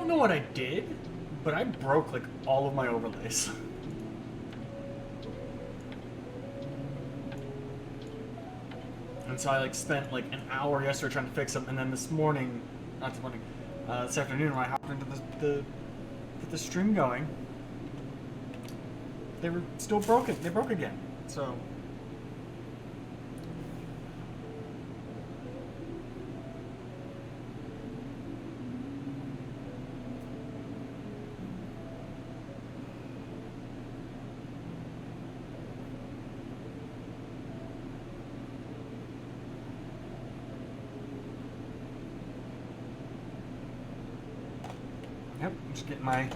don't know what I did, but I broke like all of my overlays. And so I like spent like an hour yesterday trying to fix them, and then this morning, not this morning, this afternoon when I hopped into get the stream going, they were still broken. They broke again. So. Yep, I'm just getting my.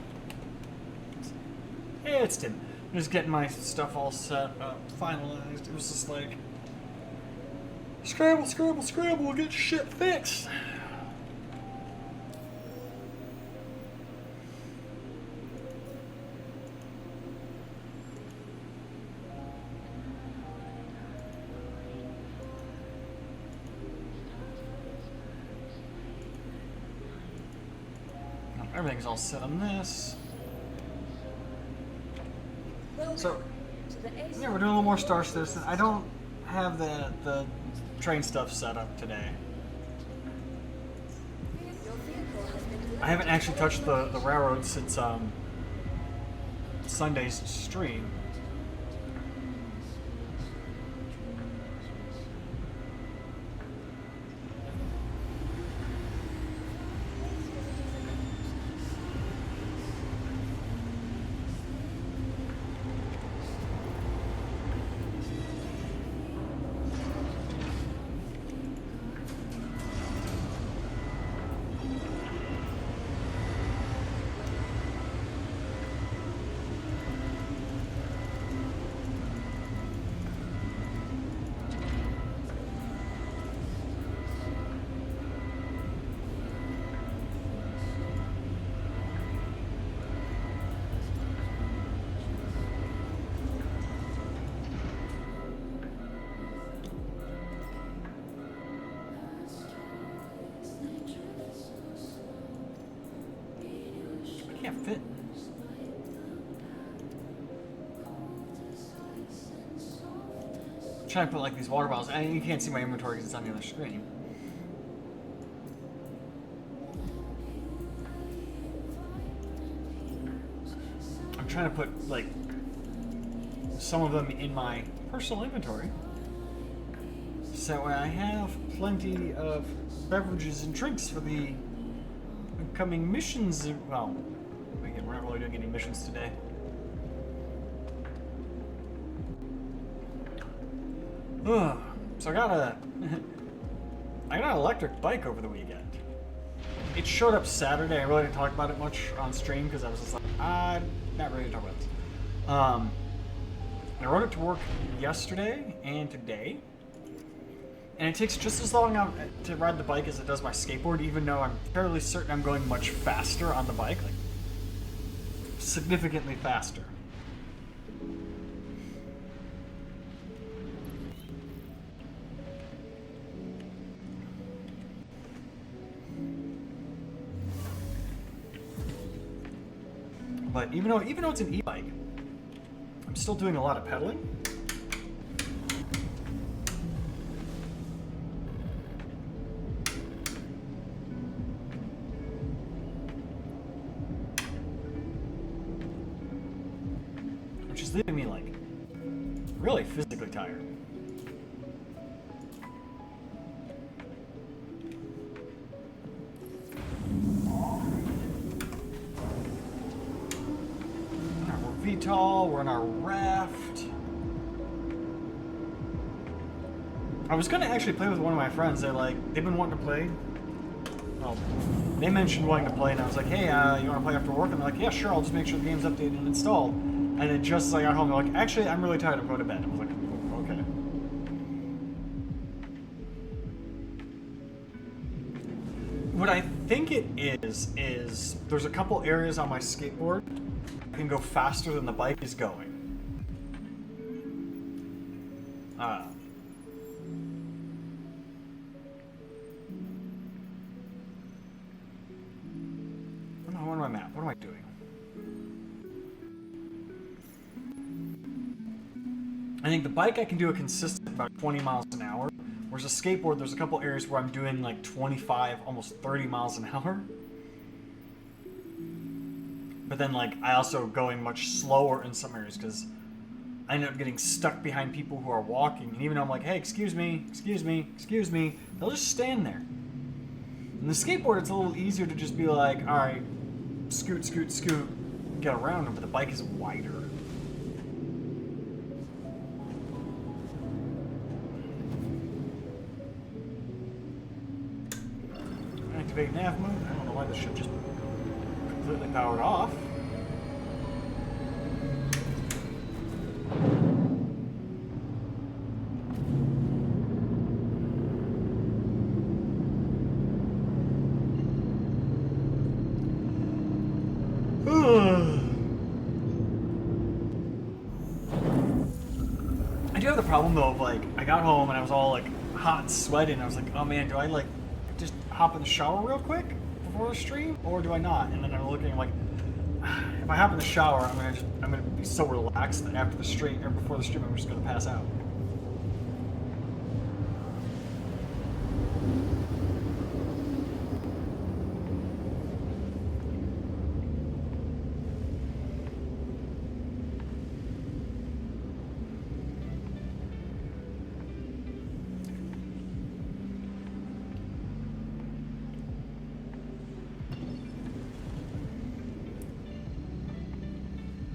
Hey, it's Tim. I'm just getting my stuff all set up, finalized. It was just like. Scramble, scramble, scramble, get shit fixed! Everything's all set on this. So, yeah, we're doing a little more Star Citizen. I don't have the train stuff set up today. I haven't actually touched the railroad since Sunday's stream. Can't fit. I'm trying to put like these water bottles, and you can't see my inventory because it's on the other screen. I'm trying to put like some of them in my personal inventory, so I have plenty of beverages and drinks for the upcoming missions. Well, we're not really doing any missions today. So I got an electric bike over the weekend. It showed up Saturday. I really didn't talk about it much on stream because I was just like, I'm not ready to talk about this. I rode it to work yesterday and today. And it takes just as long to ride the bike as it does my skateboard, even though I'm fairly certain I'm going much faster on the bike, like significantly faster. But even though it's an e-bike, I'm still doing a lot of pedaling. Which is leaving me like really physically tired. VTOL, we're on our raft. I was gonna actually play with one of my friends. They've been wanting to play. Well, they mentioned wanting to play, and I was like, hey, you wanna play after work? And they're like, yeah, sure, I'll just make sure the game's updated and installed. And then just as I got home, they're like, actually, I'm really tired, I'm going to bed. I was like, oh, okay. What I think it is there's a couple areas on my skateboard I can go faster than the bike is going. I don't know bike doing? I think the bike I can do a consistent about 20 miles an hour, whereas a skateboard, there's a couple areas where I'm doing like 25, almost 30 miles an hour. But then like I also going much slower in some areas because I end up getting stuck behind people who are walking, and even though I'm like, hey, excuse me, they'll just stand there. In the skateboard, it's a little easier to just be like, all right, scoot, get around them, but the bike is wider. Activate nav mode. I don't know why this ship just completely powered off. I do have the problem though of like, I got home and I was all like hot and sweaty, and I was like, oh man, do I like just hop in the shower real quick before the stream, or do I not? And then I'm looking, I'm like, if I hop in the shower, I'm gonna be so relaxed that after the stream or before the stream, I'm just gonna pass out.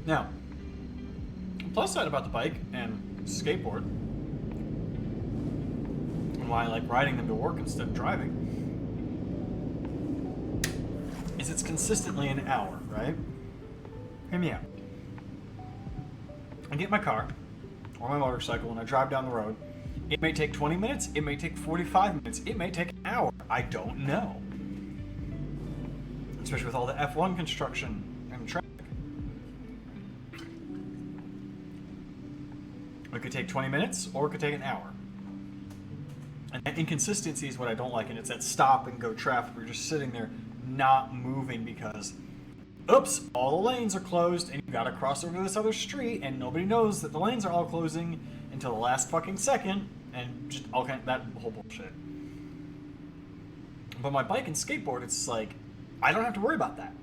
Now, the plus side about the bike and skateboard, and why I like riding them to work instead of driving, is it's consistently an hour, right? Hear me out. I get in my car or my motorcycle and I drive down the road. It may take 20 minutes, it may take 45 minutes, it may take an hour. I don't know. Especially with all the F1 construction and traffic. It could take 20 minutes, or it could take an hour. And that inconsistency is what I don't like, and it's that stop and go traffic where you're just sitting there not moving because, oops, all the lanes are closed, and you gotta cross over this other street, and nobody knows that the lanes are all closing until the last fucking second, and just all kind of, that whole bullshit. But my bike and skateboard, it's like, I don't have to worry about that.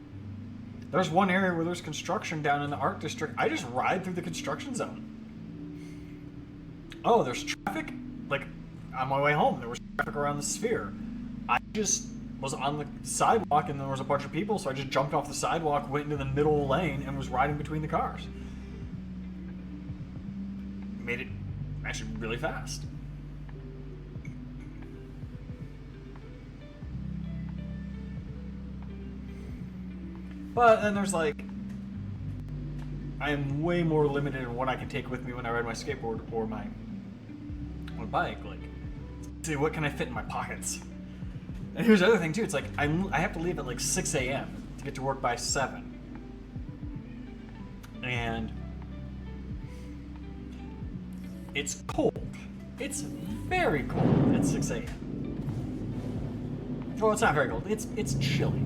There's one area where there's construction down in the art district. I just ride through the construction zone. Oh, there's traffic? Like, on my way home, there was traffic around the sphere. I just was on the sidewalk and there was a bunch of people, so I just jumped off the sidewalk, went into the middle lane, and was riding between the cars. Made it actually really fast. But then there's like, I am way more limited in what I can take with me when I ride my skateboard or my bike. Like, see, what can I fit in my pockets? And here's the other thing too. It's like I have to leave at like 6 a.m. to get to work by 7, and it's cold. It's very cold at 6 a.m. Well, it's not very cold. It's chilly.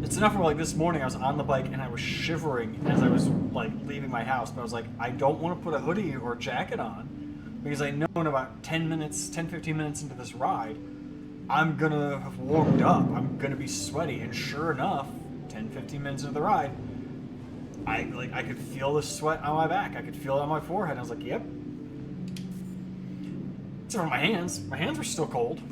It's enough where like this morning I was on the bike and I was shivering as I was like leaving my house, but I was like, I don't want to put a hoodie or a jacket on because I know in about 10, 15 minutes into this ride, I'm gonna have warmed up. I'm gonna be sweaty. And sure enough, 10, 15 minutes into the ride, I could feel the sweat on my back. I could feel it on my forehead. I was like, yep. Except for my hands. My hands were still cold.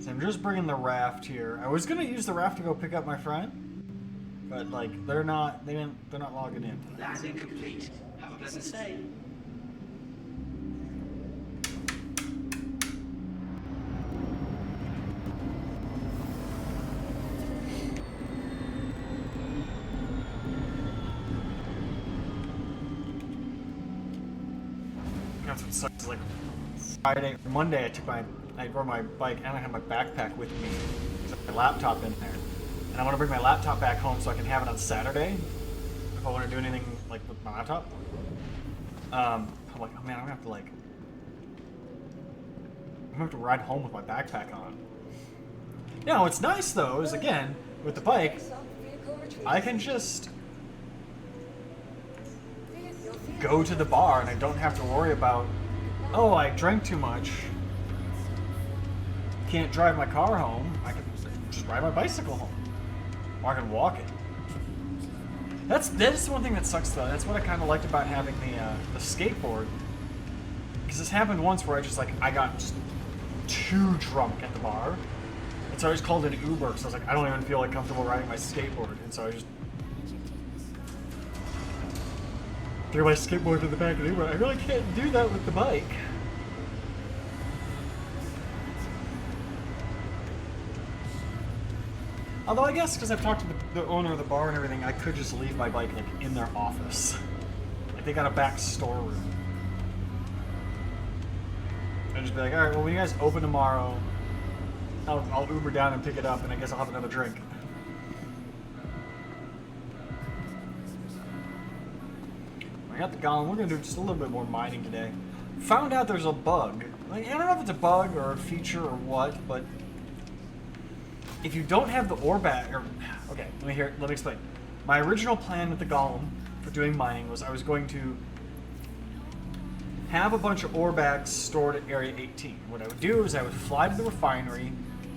I'm just bringing the raft here. I was gonna use the raft to go pick up my friend, but like they're not logging in. Landing complete. Have a pleasant stay. that's what sucks. Like Friday, Monday, I rode my bike and I had my backpack with me. So I had my laptop in there, and I want to bring my laptop back home so I can have it on Saturday if I want to do anything like with my laptop. I'm like, oh man, I'm gonna have to ride home with my backpack on. You know, what's nice though is again with the bike, I can just go to the bar and I don't have to worry about, oh, I drank too much, can't drive my car home. I can just ride my bicycle home, or I can walk it. That's one thing that sucks though. That's what I kind of liked about having the skateboard, because this happened once where I got just too drunk at the bar, and so I just called an Uber because I was like, I don't even feel like comfortable riding my skateboard, and so I just threw my skateboard to the back of the Uber. I really can't do that with the bike. Although I guess because I've talked to the owner of the bar and everything, I could just leave my bike like in their office. Like they got a back storeroom. I'd just be like, all right, well when you guys open tomorrow, I'll Uber down and pick it up, and I guess I'll have another drink. I got the golem. We're gonna do just a little bit more mining today. Found out there's a bug. Like, I don't know if it's a bug or a feature or what, but if you don't have the ore bag, or okay, let me explain. My original plan with the golem for doing mining was I was going to have a bunch of ore bags stored at Area 18. What I would do is I would fly to the refinery,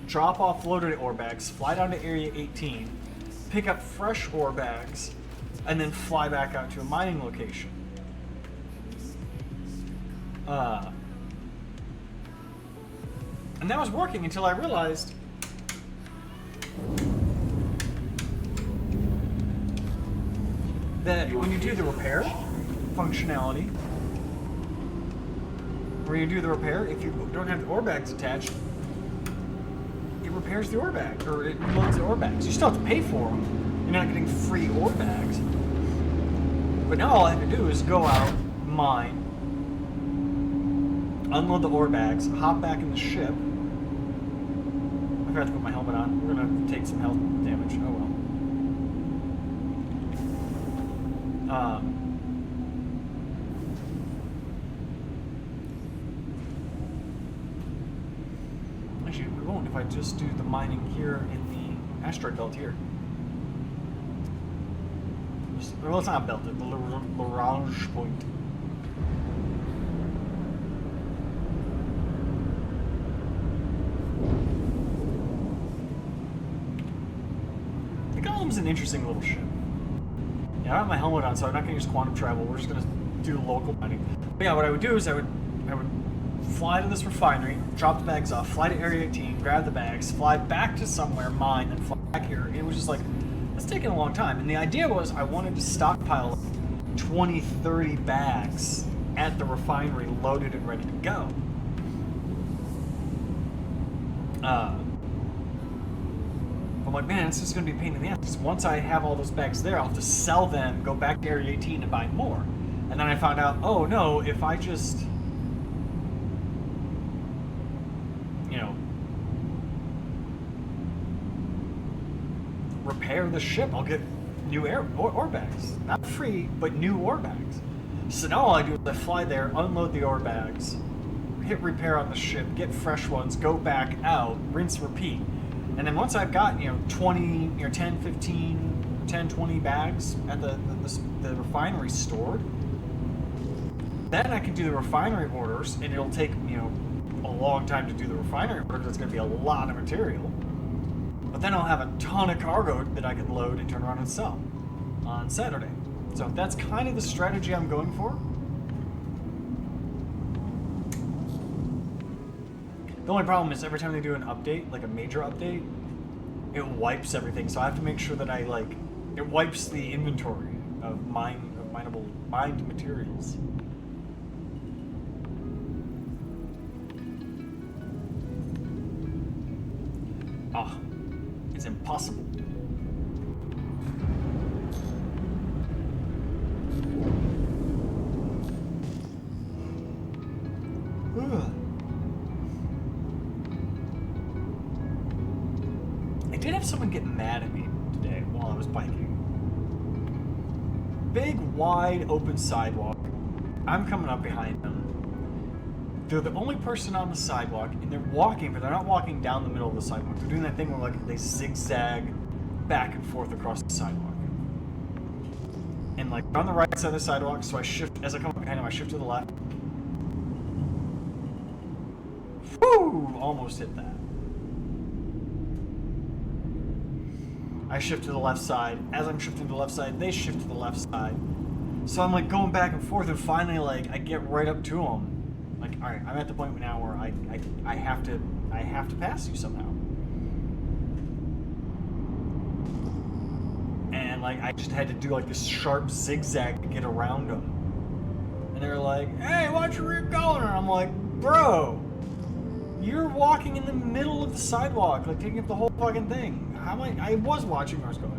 drop off loaded ore bags, fly down to Area 18, pick up fresh ore bags, and then fly back out to a mining location. And that was working until I realized that when you do the repair functionality, if you don't have the ore bags attached, it repairs the ore bag, or it reloads the ore bags. You still have to pay for them. You're not getting free ore bags. But now all I have to do is go out, mine, unload the ore bags, hop back in the ship. I forgot to put my helmet on. We're gonna take some health damage. Oh well. Actually, we won't if I just do the mining here in the asteroid belt here. Well, it's not belted, the Lagrange point. The Golem's an interesting little ship. Yeah, I have my helmet on, so I'm not going to use quantum travel. We're just going to do local mining. But yeah, what I would do is I would fly to this refinery, drop the bags off, fly to Area 18, grab the bags, fly back to somewhere, mine, then fly back here. It was just like, it's taking a long time. And the idea was I wanted to stockpile 20, 30 bags at the refinery loaded and ready to go. I'm like, man, this is going to be a pain in the ass. Because once I have all those bags there, I'll have to sell them, go back to Area 18 and buy more. And then I found out, oh no, if I just, you know, repair the ship, I'll get new ore bags. Not free, but new ore bags. So now all I do is I fly there, unload the ore bags, hit repair on the ship, get fresh ones, go back out, rinse, repeat. And then once I've got, 20, 10, 15, 10, 20 bags at the refinery stored, then I can do the refinery orders, and it'll take, a long time to do the refinery order because it's going to be a lot of material. But then I'll have a ton of cargo that I can load and turn around and sell on Saturday. So that's kind of the strategy I'm going for. The only problem is every time they do an update, like a major update, it wipes everything. So I have to make sure that it wipes the inventory of mined materials. It's impossible. I did have someone get mad at me today while I was biking. Big, wide, open sidewalk. I'm coming up behind them. They're the only person on the sidewalk, and they're walking, but they're not walking down the middle of the sidewalk. They're doing that thing where like they zigzag back and forth across the sidewalk. And like on the right side of the sidewalk, so I shift as I come up behind them, I shift to the left. Whew! Almost hit that. I shift to the left side. As I'm shifting to the left side, they shift to the left side. So I'm like going back and forth, and finally, like I get right up to them. Like, all right, I'm at the point now where I have to pass you somehow. And like I just had to do like this sharp zigzag to get around them. And they're like, "Hey, watch where you're going!" And I'm like, "Bro, you're walking in the middle of the sidewalk, like taking up the whole fucking thing. How am I was watching where I was going."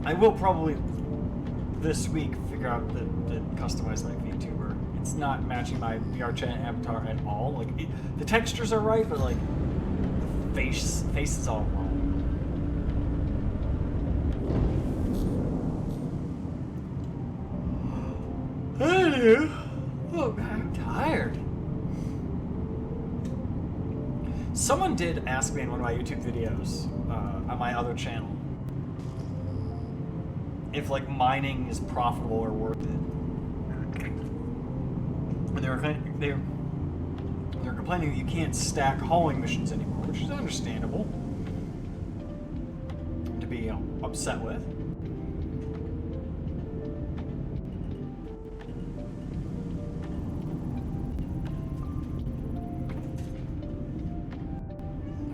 I will probably this week figure out the customize my VTuber. It's not matching my VRChat avatar at all. Like the textures are right, but like the face is all wrong. Hello. Oh God, I'm tired. Someone did ask me in one of my YouTube videos on my other channel if like mining is profitable or worth it. And they were complaining that you can't stack hauling missions anymore, which is understandable to be upset with.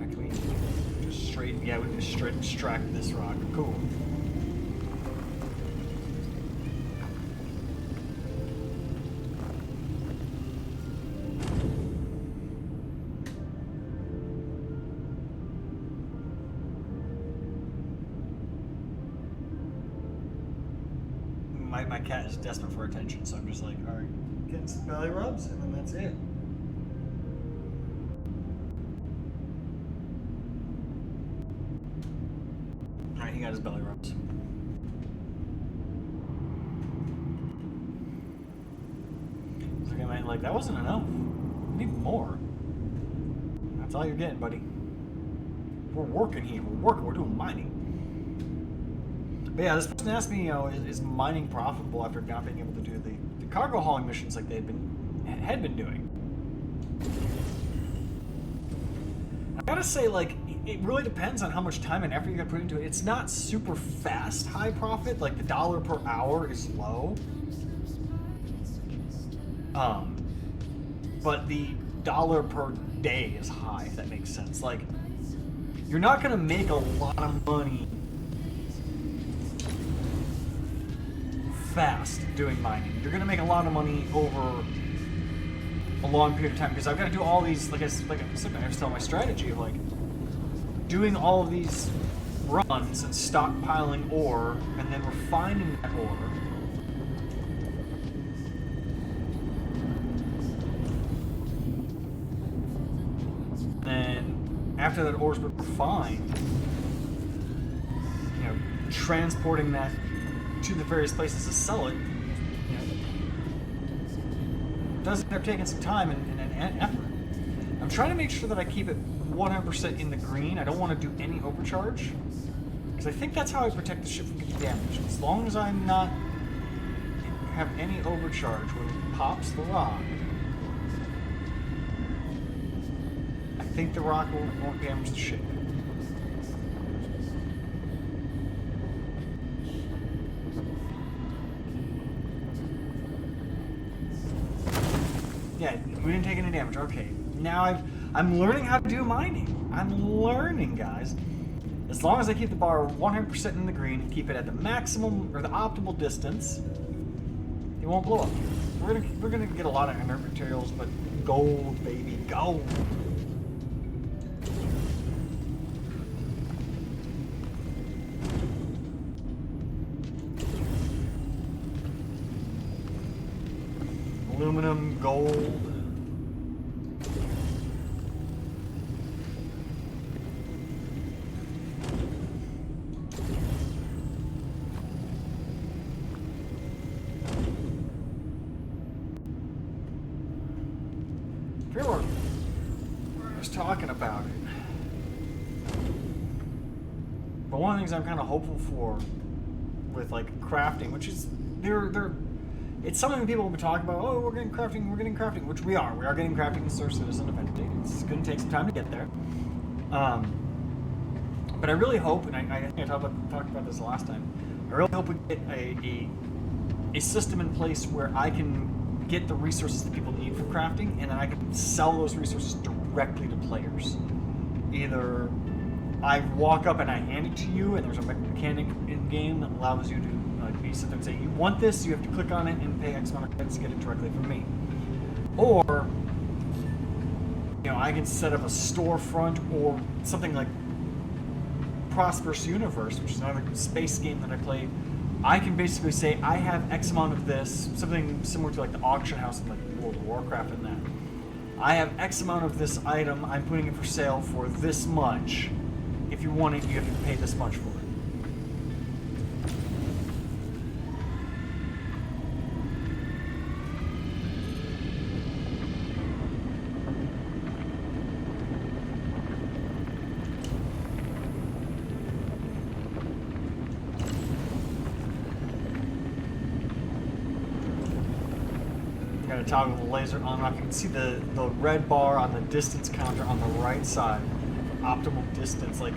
Actually, just straight, yeah, we can just straight extract this rock. Cool. My cat is desperate for attention, so I'm just like, all right, getting some belly rubs, and then that's it. All right, he got his belly rubs. So I'm like, that wasn't enough. We need more. That's all you're getting, buddy. We're working here. We're doing mining. But yeah, this person asked me, is mining profitable after not being able to do the cargo hauling missions like had been doing? I gotta say, like, it really depends on how much time and effort you gotta put into it. It's not super fast high profit, like the dollar per hour is low. But the dollar per day is high, if that makes sense. Like, you're not gonna make a lot of money fast doing mining. You're gonna make a lot of money over a long period of time because I've got to do all these, like I was telling my strategy of like doing all of these runs and stockpiling ore and then refining that ore. And after that ore's been refined, transporting that to the various places to sell it, does end up taking some time and effort. I'm trying to make sure that I keep it 100% in the green. I don't want to do any overcharge, because I think that's how I protect the ship from getting damaged. As long as I'm not have any overcharge when it pops the rock, I think the rock won't damage the ship. Yeah, we didn't take any damage. Okay, now I'm learning how to do mining. I'm learning, guys. As long as I keep the bar 100% in the green and keep it at the maximum or the optimal distance, it won't blow up. We're gonna get a lot of inert materials, but gold, baby, gold. Aluminum, gold. We're just talking about it. But one of the things I'm kind of hopeful for with like crafting, which is it's something people will be talking about. Oh, we're getting crafting, which we are. We are getting crafting in Star Citizen eventually. It's going to take some time to get there. But I really hope, and I think I talked about this last time. I really hope we get a system in place where I can get the resources that people need for crafting, and then I can sell those resources directly to players. Either I walk up and I hand it to you, and there's a mechanic in game that allows you to be sit there and say, you want this, you have to click on it and pay X amount of credits to get it directly from me. Or, I can set up a storefront or something like Prosperous Universe, which is another space game that I played. I can basically say, I have X amount of this, something similar to like the auction house in like World of Warcraft and that. I have X amount of this item, I'm putting it for sale for this much. If you want it, you have to pay this much for it. Toggle the laser on and off. You can see the red bar on the distance counter on the right side, optimal distance. Like,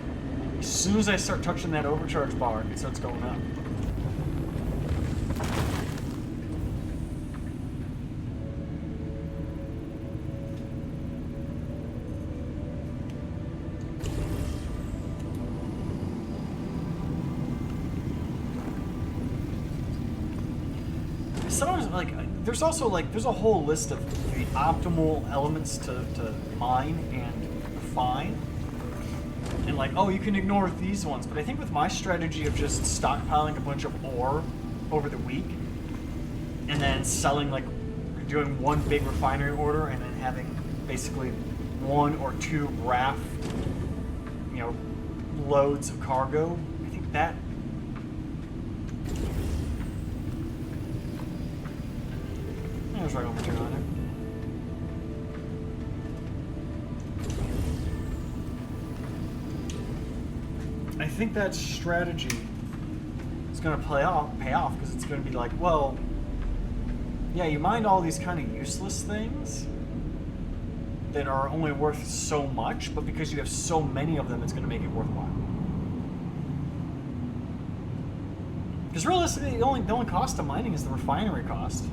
as soon as I start touching that overcharge bar, it starts going up. Sometimes, like, there's also, like, there's a whole list of the optimal elements to mine and refine. And, like, oh, you can ignore these ones. But I think with my strategy of just stockpiling a bunch of ore over the week and then selling, like, doing one big refinery order and then having basically one or two RAF, loads of cargo, I think that... There's right over on it. I think that strategy is going to pay off because it's going to be like, well, yeah, you mined all these kind of useless things that are only worth so much, but because you have so many of them, it's going to make it worthwhile. Because realistically, the only cost of mining is the refinery cost.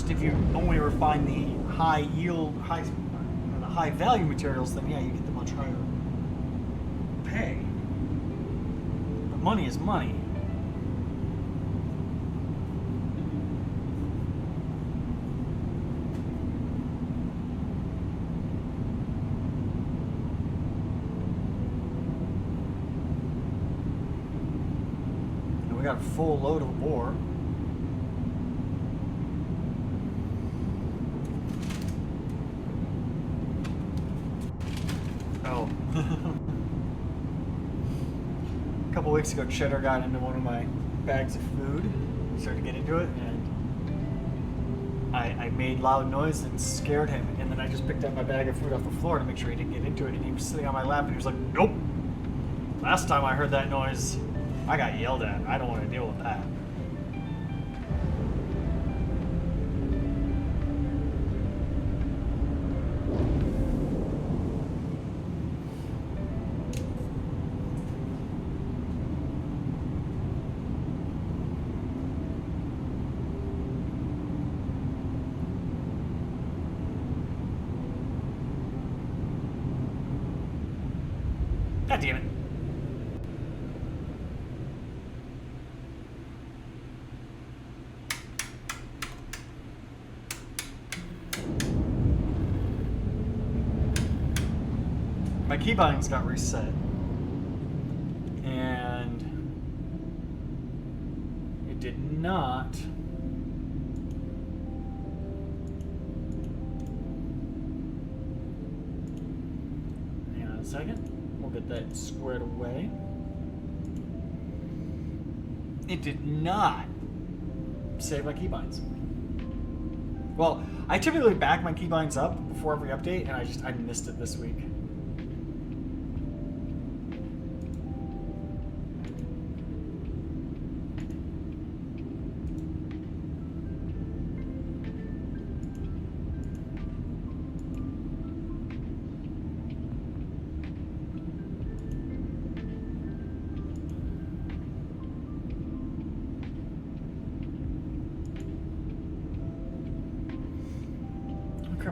If you only refine the high value materials, then yeah, you get the much higher pay. But money is money. And we got a full load of ore. A couple weeks ago, Cheddar got into one of my bags of food. He started to get into it, and I made loud noise and scared him. And then I just picked up my bag of food off the floor to make sure he didn't get into it. And he was sitting on my lap, and he was like, "Nope. Last time I heard that noise, I got yelled at. I don't want to deal with that." God damn it. My keybinds got reset. And it did not. Hang on a second. We'll get that squared away. It did not save my keybinds. Well, I typically back my keybinds up before every update, and I missed it this week.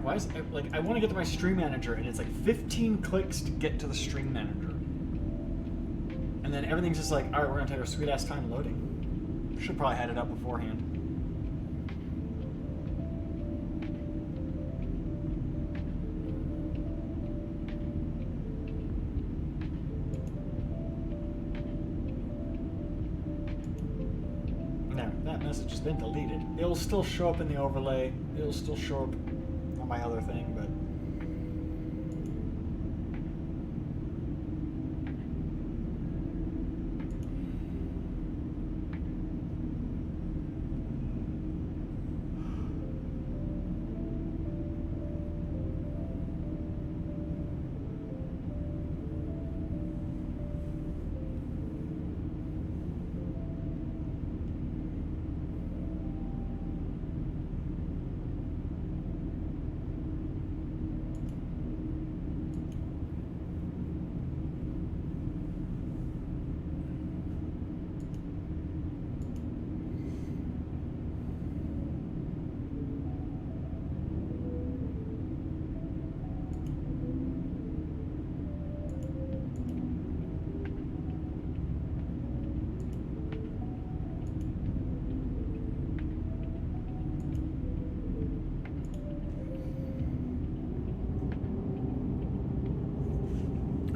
Why is it, like, I want to get to my stream manager and it's like 15 clicks to get to the stream manager. And then everything's just like, alright, we're going to take our sweet ass time loading. Should probably had it up beforehand. No, that message has been deleted. It'll still show up in the overlay. It'll still show up on my other thing, but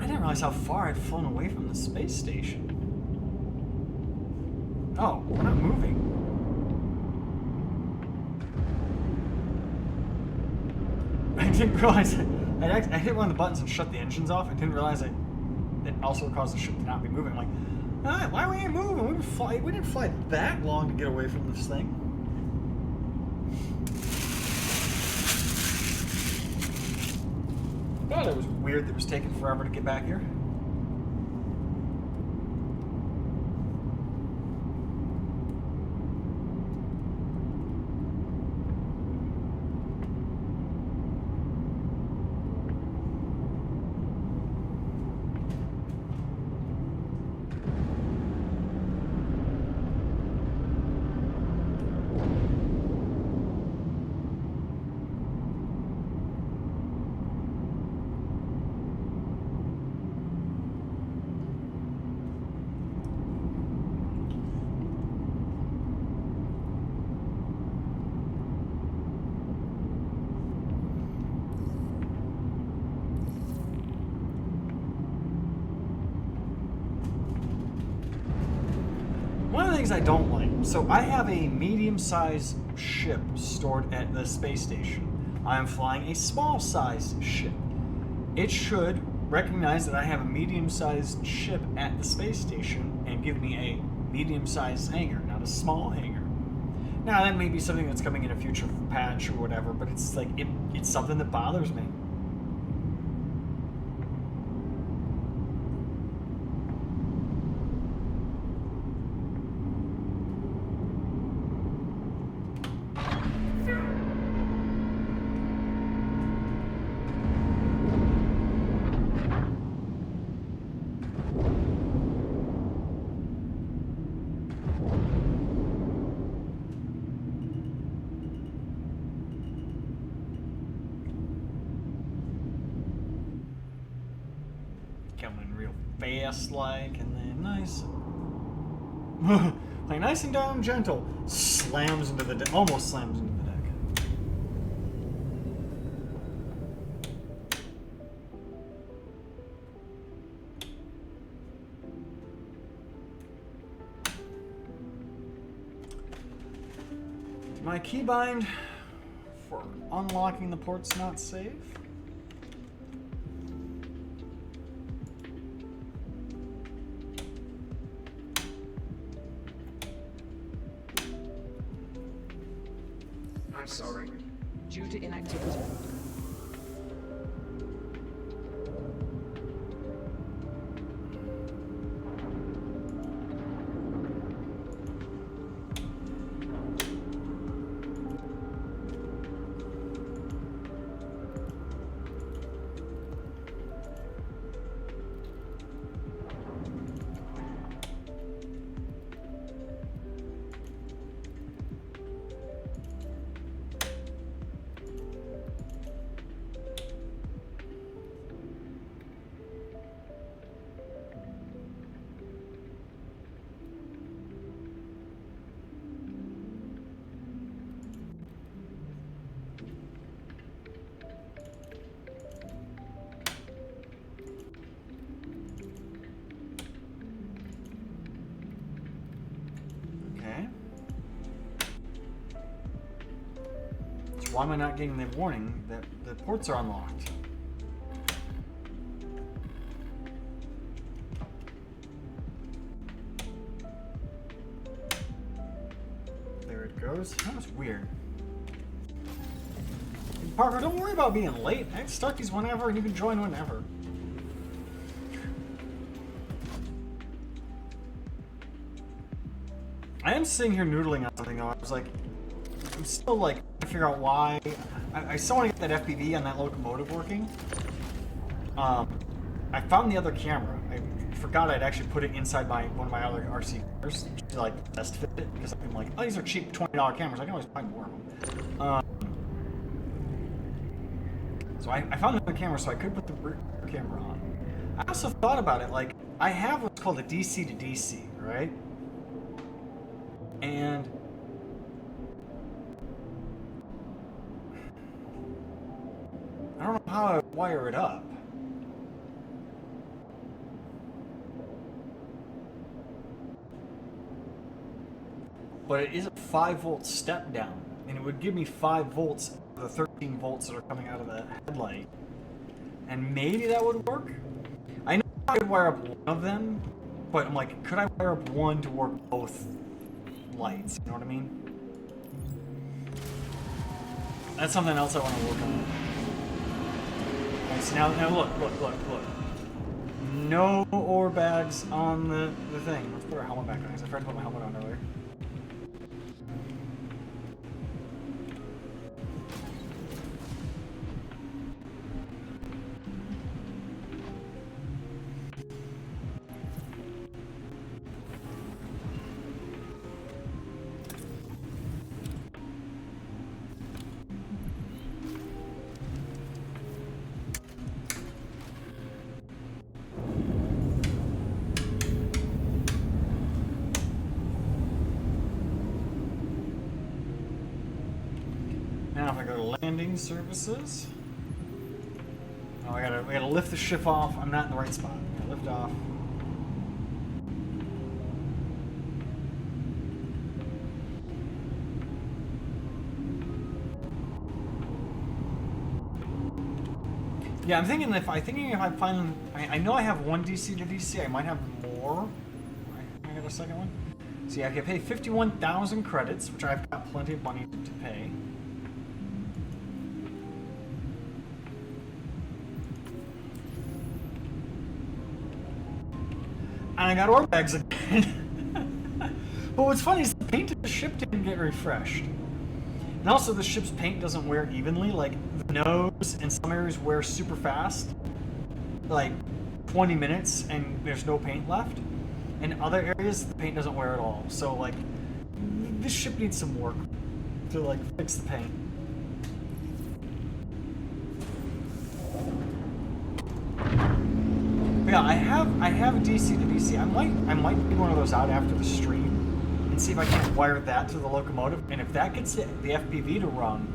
I didn't realize how far I'd flown away from the space station. Oh, we're not moving. I didn't realize it. I hit one of the buttons and shut the engines off. I didn't realize it also caused the ship to not be moving. I'm like, ah, why we ain't moving? We didn't fly that long to get away from this thing. God, it was weird that it was taking forever to get back here. I don't like. So I have a medium-sized ship stored at the space station. I am flying a small-sized ship. It should recognize that I have a medium-sized ship at the space station and give me a medium-sized hangar, not a small hangar. Now that may be something that's coming in a future patch or whatever, but it's like it's something that bothers me. real fast like, and then nice. Like nice and down gentle. Slams into the deck. Almost slams into the deck. My keybind for unlocking the port's not safe. I'm sorry. Due to inactivity. Why am I not getting the warning that the ports are unlocked? There it goes. That was weird. Parker, don't worry about being late. I can start these whenever and you can join whenever. I am sitting here noodling on something though. I was like, I'm still like trying to figure out why. I still want to get that FPV on that locomotive working. I found the other camera. I forgot I'd actually put it inside one of my other RC cars to like test fit it because I'm like, oh, these are cheap $20 cameras. I can always buy more of them. So I found the other camera so I could put the rear camera on. I also thought about it, like I have what's called a DC to DC, right? And I don't know how I wire it up. But it is a 5-volt step down, and it would give me 5 volts of the 13 volts that are coming out of the headlight. And maybe that would work. I know I could wire up one of them, but I'm like, could I wire up one to work both lights? You know what I mean? That's something else I want to work on. Right, so now look. No ore bags on the thing. Let's put our helmet back on, because I tried to put my helmet on earlier. Now if I go to landing services, oh, I gotta lift the ship off. I'm not in the right spot. I gotta lift off. Yeah, I'm thinking if I find, I know I have one DC to DC. I might have more. I got a second one. See, I can pay 51,000 credits, which I've got plenty of money to pay. And I got ore bags again. But what's funny is the paint of the ship didn't get refreshed. And also the ship's paint doesn't wear evenly. Like the nose in some areas wear super fast. Like 20 minutes and there's no paint left. In other areas the paint doesn't wear at all. So like this ship needs some work to like fix the paint. But yeah, I have a DC to DC. I might do one of those out after the stream and see if I can wire that to the locomotive. And if that gets the FPV to run,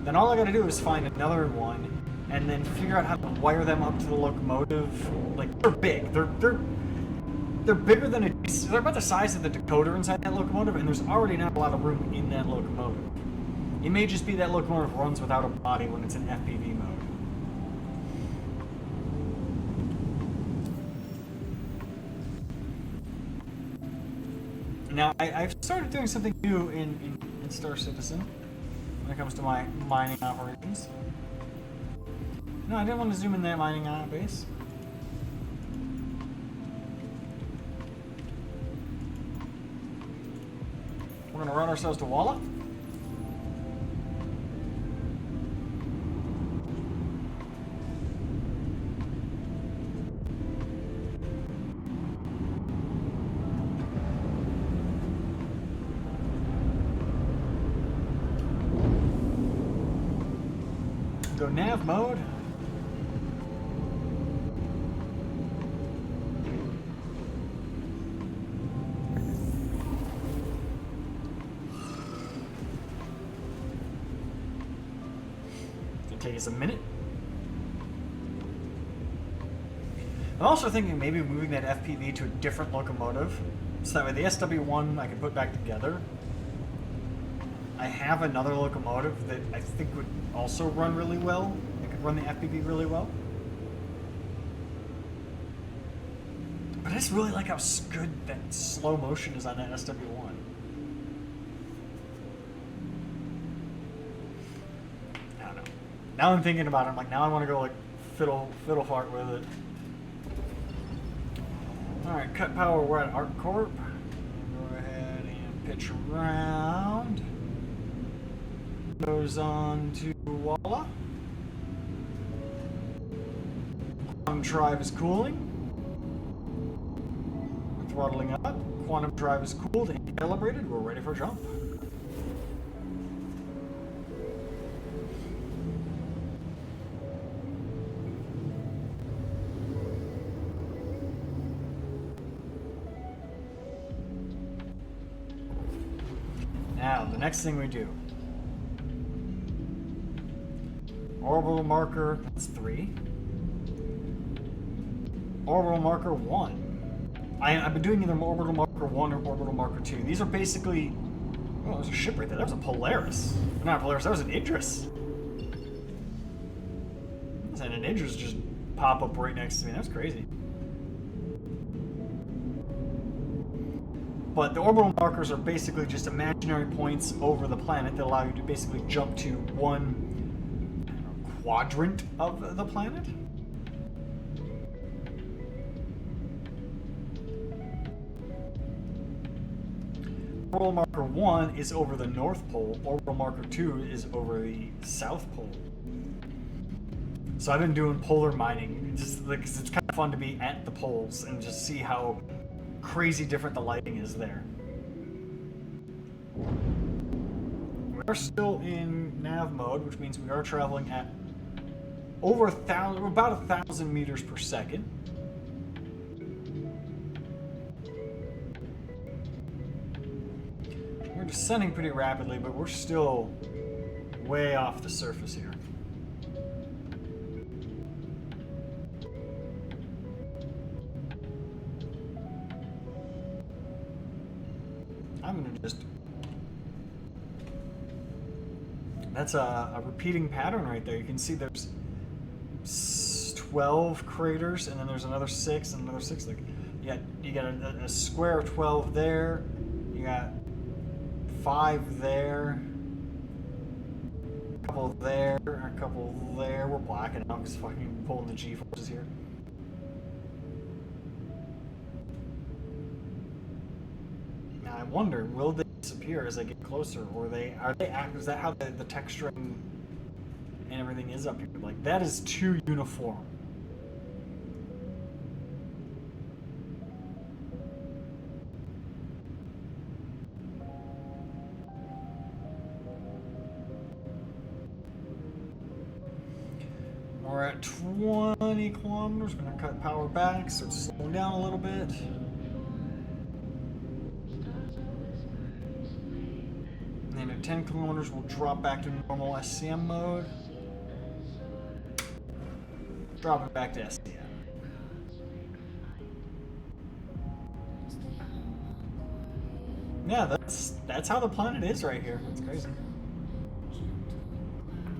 then all I got to do is find another one and then figure out how to wire them up to the locomotive. Like, they're big. They're bigger than a DC. They're about the size of the decoder inside that locomotive, and there's already not a lot of room in that locomotive. It may just be that locomotive runs without a body when it's in FPV mode. Now, I've started doing something new in Star Citizen when it comes to my mining operations. No, I didn't want to zoom in that mining base. We're going to run ourselves to Walla. Go nav mode. It'll take us a minute. I'm also thinking maybe moving that FPV to a different locomotive, so that way the SW1 I can put back together. I have another locomotive that I think would also run really well. It could run the FPV really well. But I just really like how good that slow motion is on that SW1. I don't know. Now I'm thinking about it, I'm like, now I want to go like fiddle fart with it. Alright, cut power, we're at ArcCorp. Go ahead and pitch around. Goes on to Walla. Quantum drive is cooling. We're throttling up. Quantum drive is cooled and calibrated. We're ready for a jump. Now, the next thing we do. Orbital marker, that's 3. Orbital marker 1. I've been doing either orbital marker 1 or orbital marker 2. These are basically... Oh, there's a ship right there. That was a Polaris. Not a Polaris, that was an Idris. And an Idris just pop up right next to me. That's crazy. But the orbital markers are basically just imaginary points over the planet that allow you to basically jump to one quadrant of the planet. Orbital marker 1 is over the North Pole. Orbital marker 2 is over the South Pole. So I've been doing polar mining, just like, 'cause it's kind of fun to be at the poles and just see how crazy different the lighting is there. We are still in nav mode, which means we are traveling at over about 1,000 meters per second. We're descending pretty rapidly, but we're still way off the surface here. I'm gonna just... That's a repeating pattern right there. You can see there's 12 craters, and then there's another 6 and another 6. Like, you got a square of 12 there. You got 5 there. A couple there. A couple there. We're blacking out because fucking pulling the G-forces here. Now I wonder, will they disappear as I get closer, or is that how the texturing and everything is up here? Like, that is too uniform. We're at 20 kilometers. We're gonna cut power back, so it's slowing down a little bit. And then at 10 kilometers, we'll drop back to normal SCM mode. Drop it back to SCM. Yeah, that's how the planet is right here. It's crazy.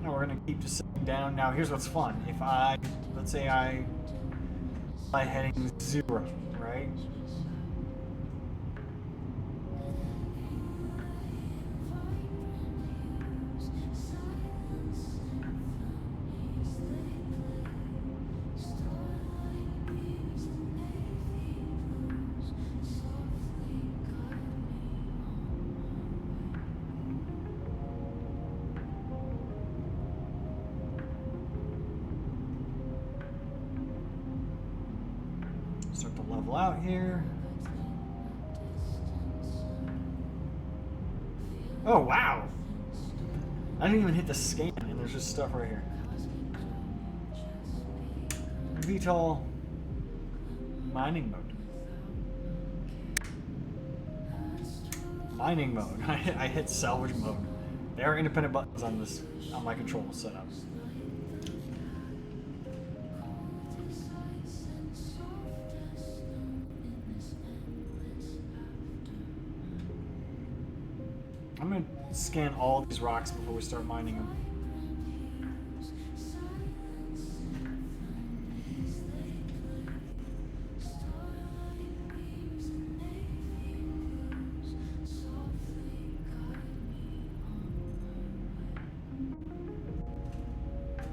Now we're gonna keep descending down. Now here's what's fun. If let's say I heading 0, right? Start to level out here. Oh, wow. I didn't even hit the scan, and there's just stuff right here. VTOL mining mode. Mining mode. I hit salvage mode. There are independent buttons on my control setup. I'm gonna scan all these rocks before we start mining them.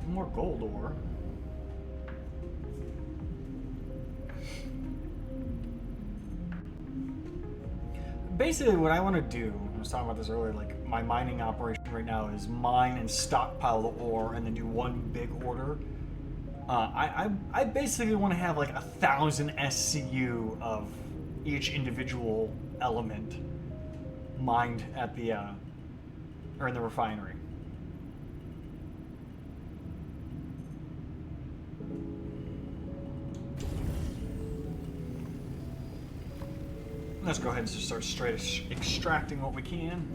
More gold ore. Basically, what I want to do, I was talking about this earlier, like my mining operation right now is mine and stockpile the ore and then do one big order. I basically want to have like 1,000 SCU of each individual element mined at the or in the refinery. Let's go ahead and just start straight extracting what we can.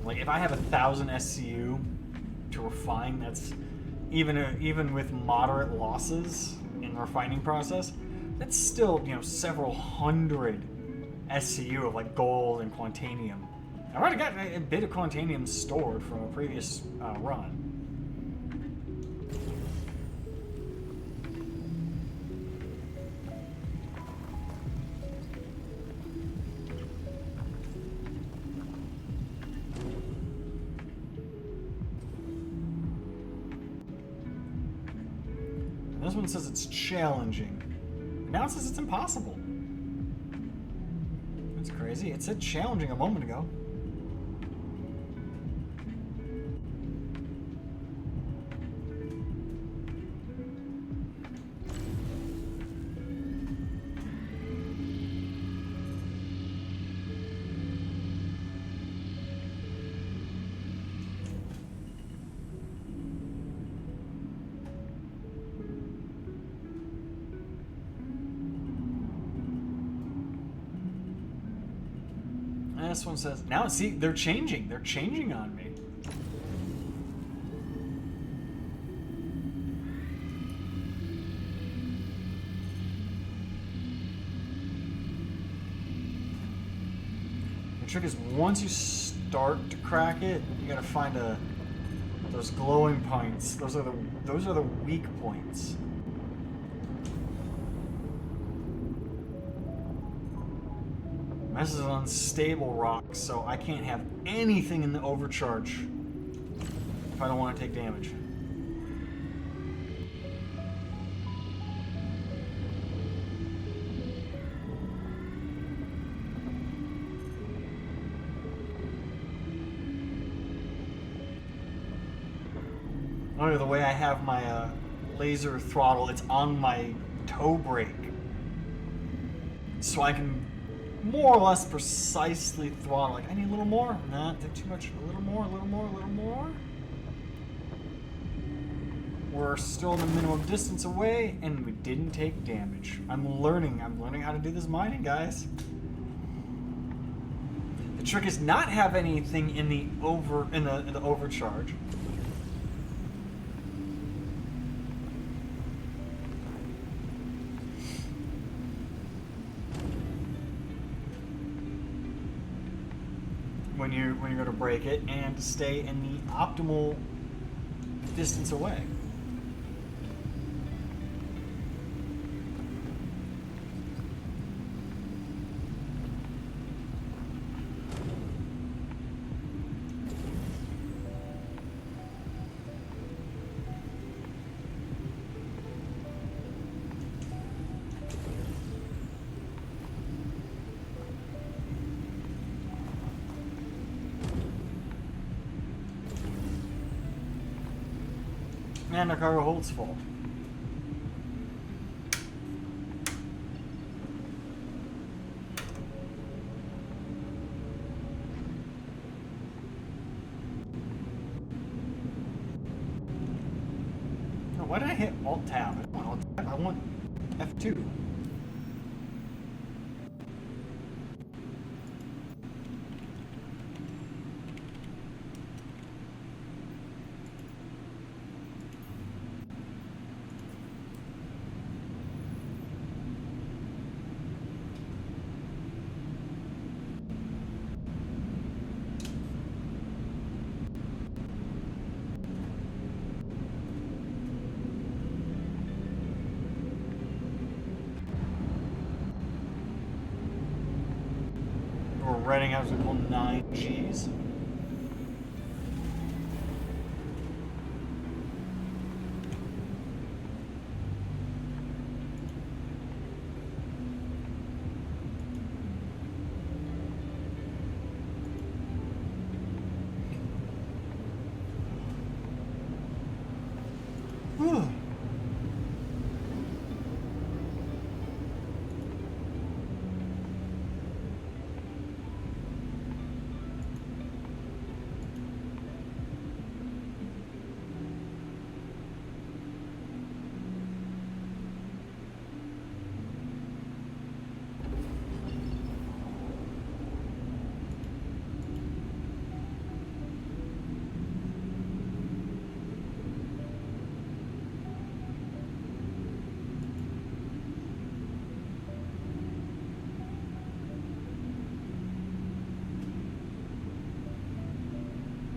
Like if I have 1,000 SCU to refine, that's even with moderate losses in the refining process, that's still, you know, several hundred SCU of like gold and quantanium. I've already got a bit of quantanium stored from a previous run. And this one says it's challenging. Now it says it's impossible. That's crazy. It said challenging a moment ago. This one says, now see, they're changing. They're changing on me. The trick is once you start to crack it, you gotta find those glowing points. Those are the weak points. This is an unstable rock, so I can't have anything in the overcharge if I don't want to take damage. Oh, the way I have my laser throttle, it's on my toe brake. So I can more or less precisely throttle. Like, I need a little more. Not too much. A little more, a little more, a little more. We're still in the minimum distance away, and we didn't take damage. I'm learning how to do this mining, guys. The trick is not have anything in the overcharge. When you're going to break it, and stay in the optimal distance away. And the cargo holds full. No, why did I hit Alt Tab? I don't want Alt Tab. I want F2. Reading has to call 9 Gs. Whew.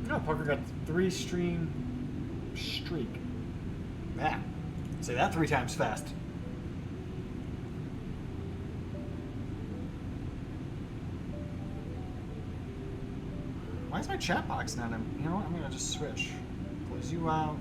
No, Parker got 3-stream streak. Yeah. Say that 3 times fast. Why is my chat box not in? You know what? I'm gonna just switch. Close you out.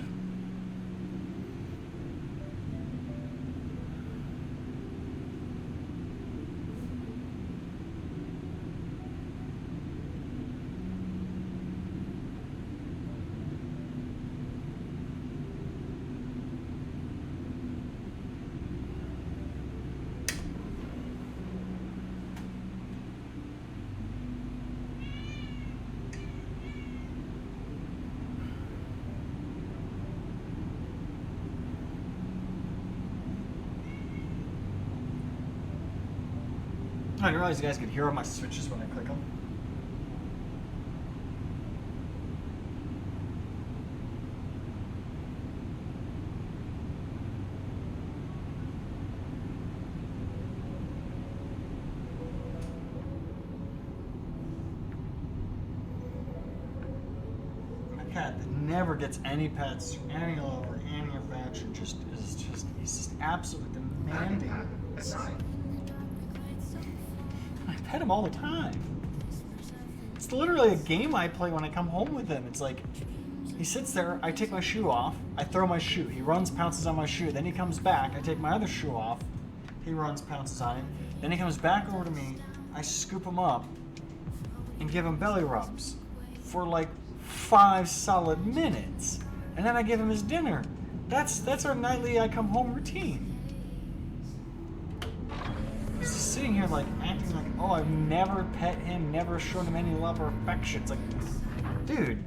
I didn't realize you guys could hear all my switches when I click them. My cat that never gets any pets, any love, or any affection, he's just absolutely demanding. Aside. I pet him all the time. It's literally a game I play when I come home with him. It's like, he sits there, I take my shoe off, I throw my shoe, he runs, pounces on my shoe, then he comes back, I take my other shoe off, he runs, pounces on it, then he comes back over to me, I scoop him up, and give him belly rubs for like 5 solid minutes, and then I give him his dinner. That's our nightly I come home routine. sitting here like acting like, oh, I've never pet him, never shown him any love or affection. It's like, dude,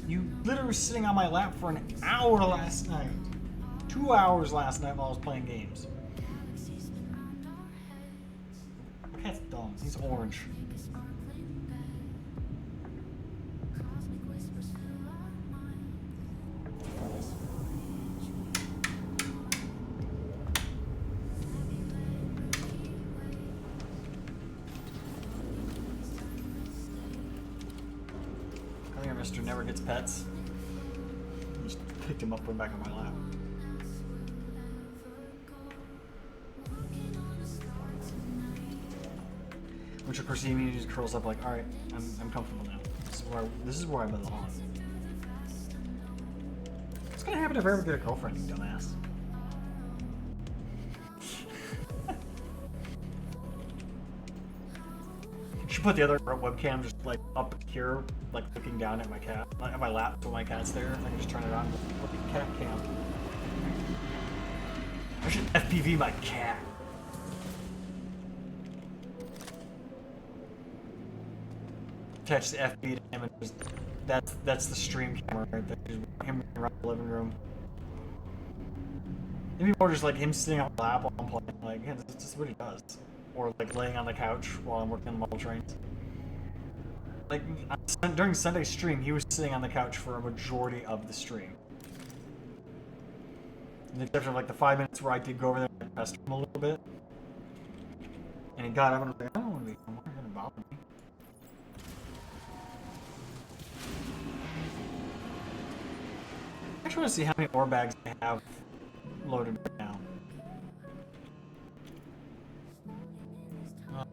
you literally were sitting on my lap for an hour last night. 2 hours last night while I was playing games. My cat's dumb. He's orange. Come here, Mr. Never Gets Pets. Just picked him up, put him back on my lap. Which of course he immediately just curls up like, all right, I'm comfortable now. This is where I belong. What's gonna happen if I ever get a girlfriend, you dumbass? You should put the other webcam just like up here, like looking down at my cat, at my lap, so my cat's there. I can just turn it on. Look at cat cam. I should FPV my cat. Attach the FB to him, and just, that's the stream camera right there. Just him around the living room. Maybe more just like him sitting on my lap while I'm playing. Like, yeah, that's just what he does. Or like laying on the couch while I'm working on the model trains. Like during Sunday's stream, he was sitting on the couch for a majority of the stream. And except for like the 5 minutes where I did go over there and pester him a little bit. And he got up and was like, I don't want to be home. Why are you gonna bother me? I actually want to see how many ore bags I have loaded right now.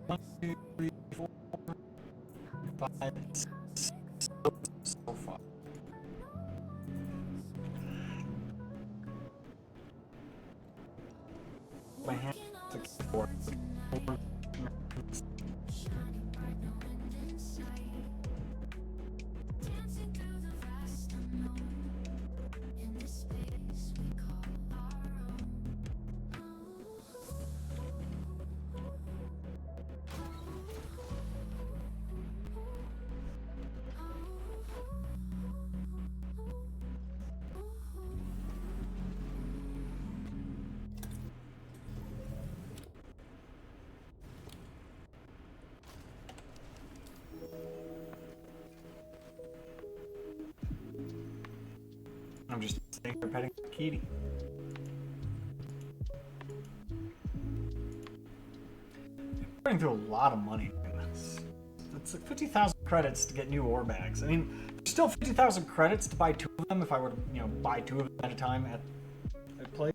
1, 2, 3, 4, 5, 6, so far. My hand took 4. I'm just sitting here petting Kitty. I'm putting through a lot of money doing this. It's like 50,000 credits to get new ore bags. I mean, there's still 50,000 credits to buy 2 of them if I were to, buy 2 of them at a time at place.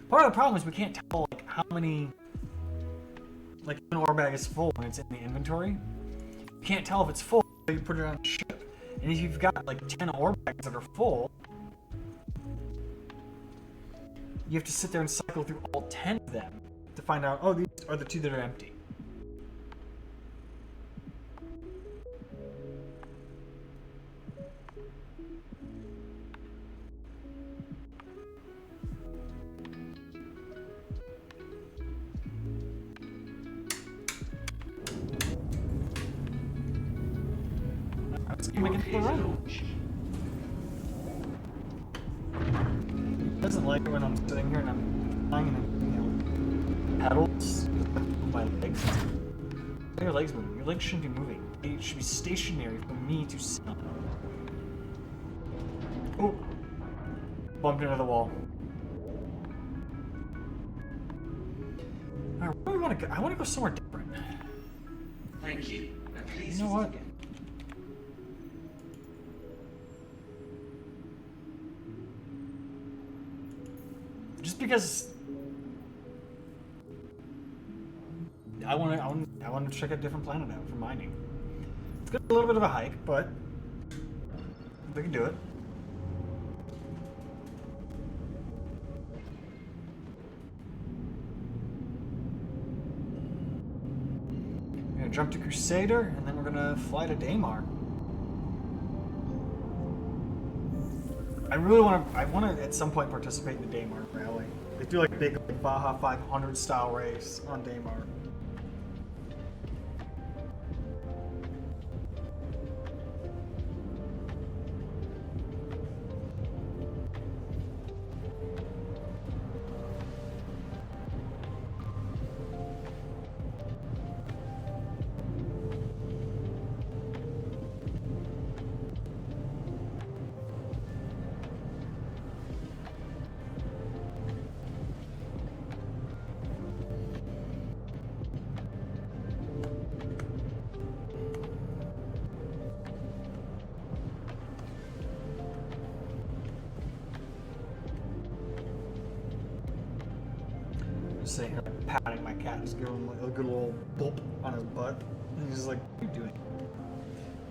Part of the problem is we can't tell like how many, like an ore bag is full when it's in the inventory. You can't tell if it's full until you put it on the ship. And if you've got like 10 ore bags that are full, you have to sit there and cycle through all 10 of them to find out, oh, these are the 2 that are empty. Let's make it to the right. Doesn't like it when I'm sitting here and I'm flying and pedals with my legs. Why are your legs moving? Your legs shouldn't be moving. They should be stationary for me to sit on. Oh! Bumped into the wall. Alright, where do we want to go? I want to go somewhere different. Thank you. And please You know what? again. Just because I want to check a different planet out for mining. It's got a little bit of a hike, but we can do it. We're gonna jump to Crusader, and then we're gonna fly to Daymar. I want to at some point participate in the Daymar rally. They do like big like like Baja 500 style race on Daymar. Sitting here patting my cat, just giving him like a good little boop on his butt. And he's just like, what are you doing?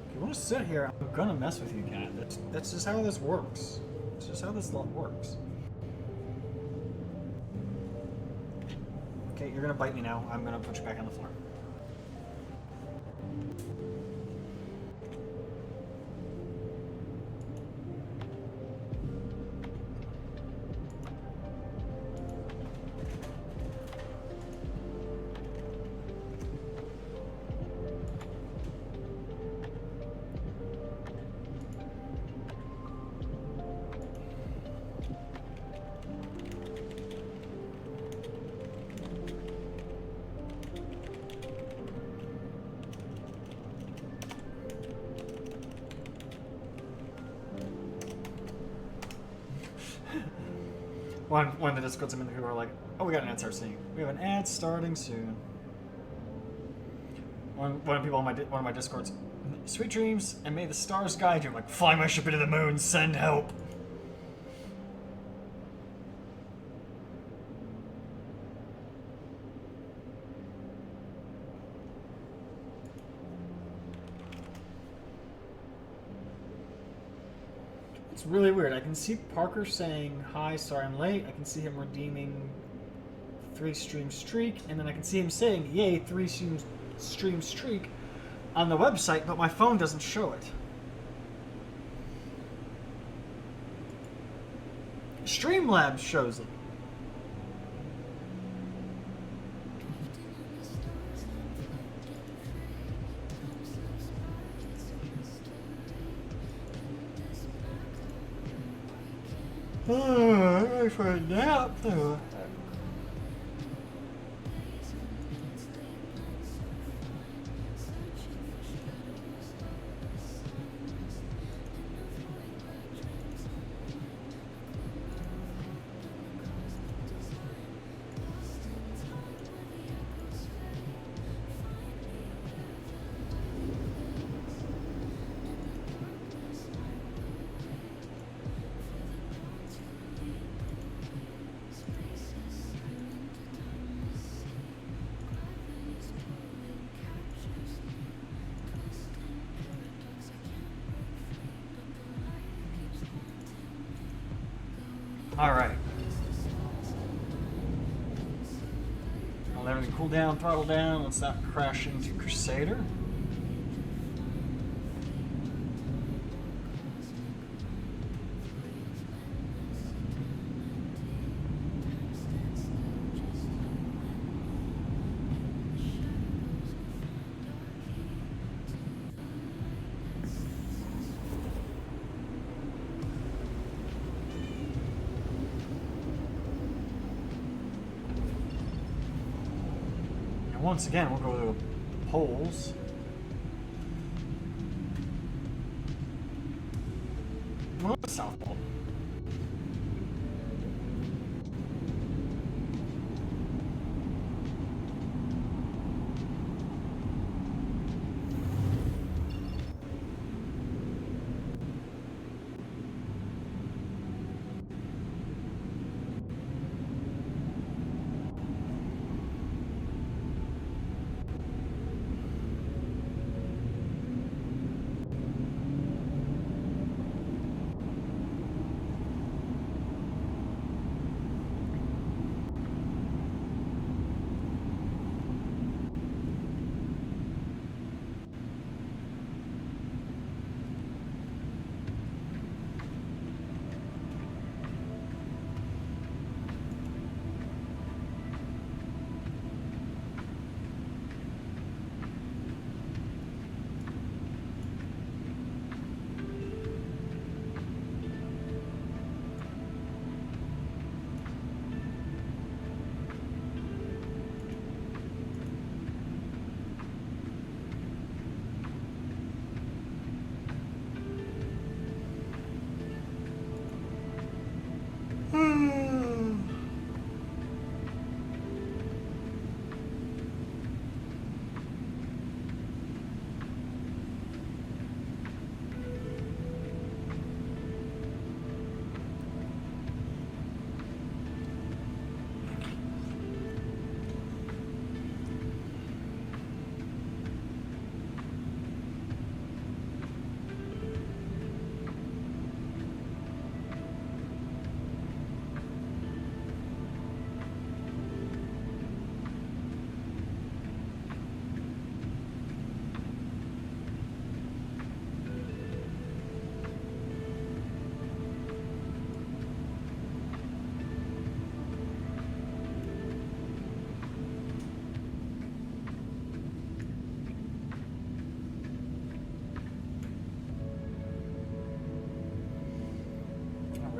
If you want to sit here, I'm gonna mess with you, cat. That's just how this works. It's just how this lot works. Okay, you're gonna bite me now. I'm gonna put you back on the floor. One of the Discords I'm in, who are like, oh, we got an ad starting. We have an ad starting soon. One of people on one of my Discords, sweet dreams, and may the stars guide you. I'm like, fly my ship into the moon, send help. It's really weird. I can see Parker saying, hi, sorry I'm late. I can see him redeeming 3-stream streak, and then I can see him saying, yay, 3-stream streak on the website, but my phone doesn't show it. Streamlabs shows it. I'm ready for a nap though. Alright. I'll let everything cool down, throttle down. Let's not crash into Crusader. Once again, we'll go to the polls. We'll go to South Pole.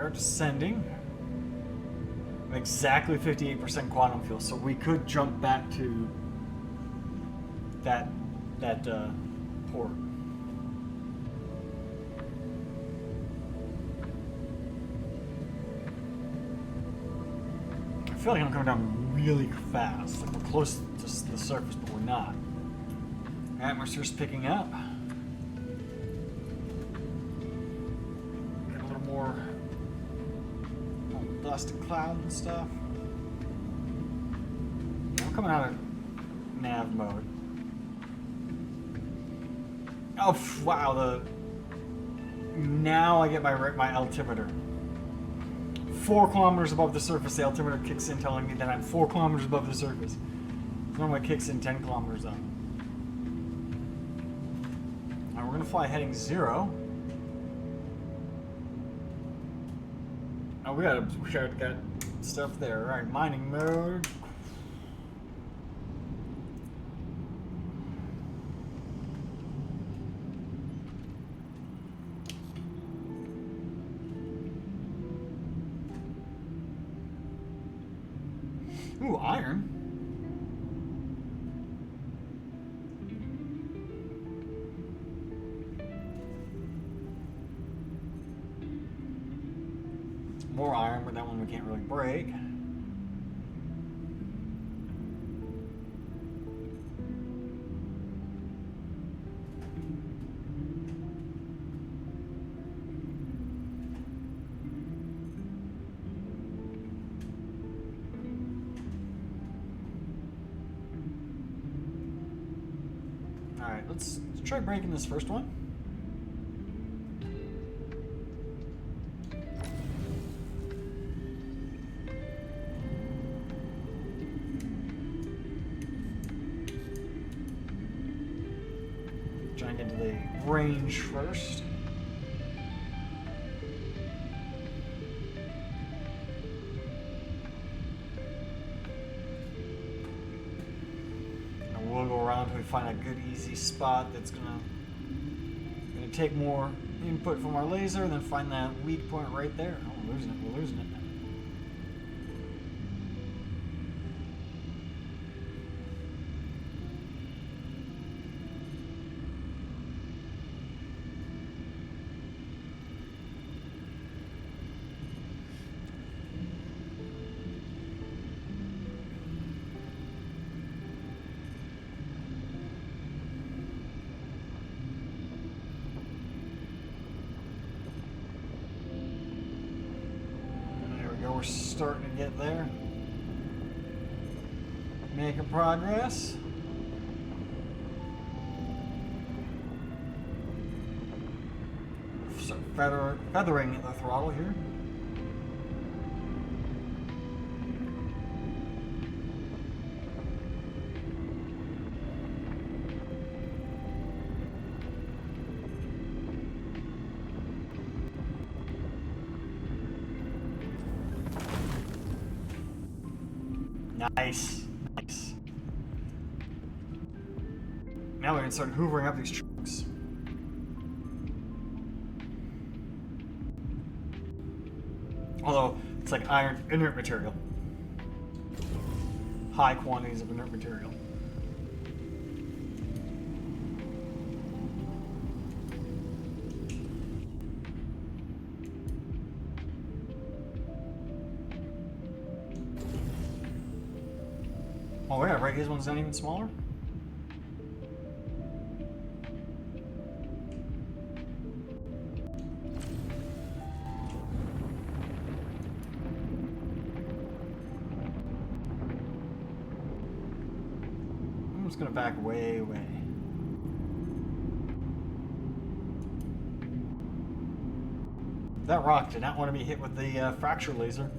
are descending. Exactly 58% quantum fuel, so we could jump back to that port. I feel like I'm coming down really fast. Like we're close to the surface, but we're not. Atmosphere's picking up. Get a little more dust and cloud and stuff. Yeah, I'm coming out of nav mode. Oh wow! Now I get my altimeter. 4 kilometers above the surface, the altimeter kicks in, telling me that I'm 4 kilometers above the surface. Normally it kicks in 10 kilometers up. Alright, we're gonna fly heading 0. Oh, we got stuff there. Alright, mining mode. Ooh, iron. More iron, but that one we can't really break. Alright, let's try breaking this first one. Try and get to the range first. We'll go around till we find a good easy spot that's gonna take more input from our laser, and then find that weak point right there. Oh, we're losing it. We're losing it. We're starting to get there. Making progress. Start feathering the throttle here. Nice. Nice. Now we can start hoovering up these trucks. Although, it's like iron, inert material. High quantities of inert material. Oh yeah, right, his one's not even smaller? I'm just gonna back way away. That rock did not want to be hit with the fracture laser.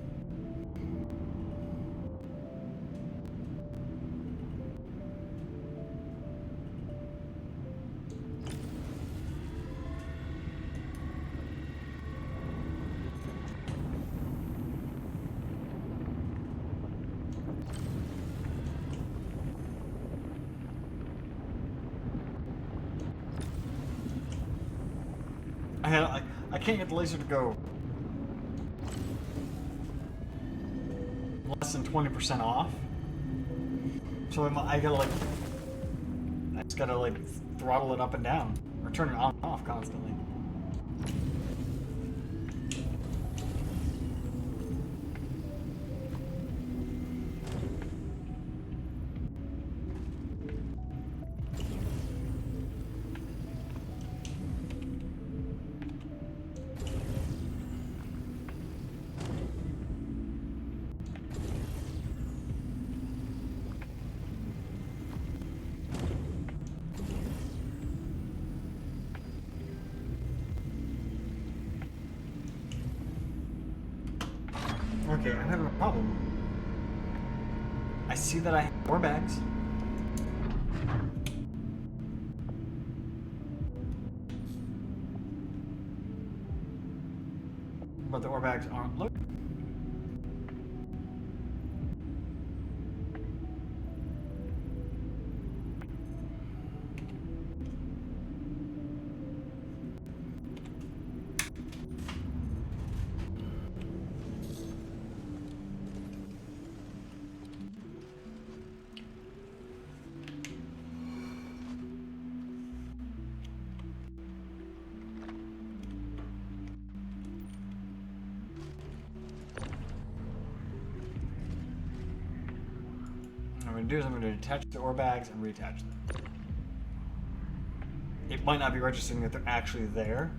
I can't get the laser to go. 20% off. So I gotta like, I just gotta like throttle it up and down, or turn it on and off constantly. Okay, I'm having a problem. I see that I have more bags. But the ore bags aren't loaded. What I'm going to do is I'm going to detach the ore bags and reattach them. It might not be registering that they're actually there.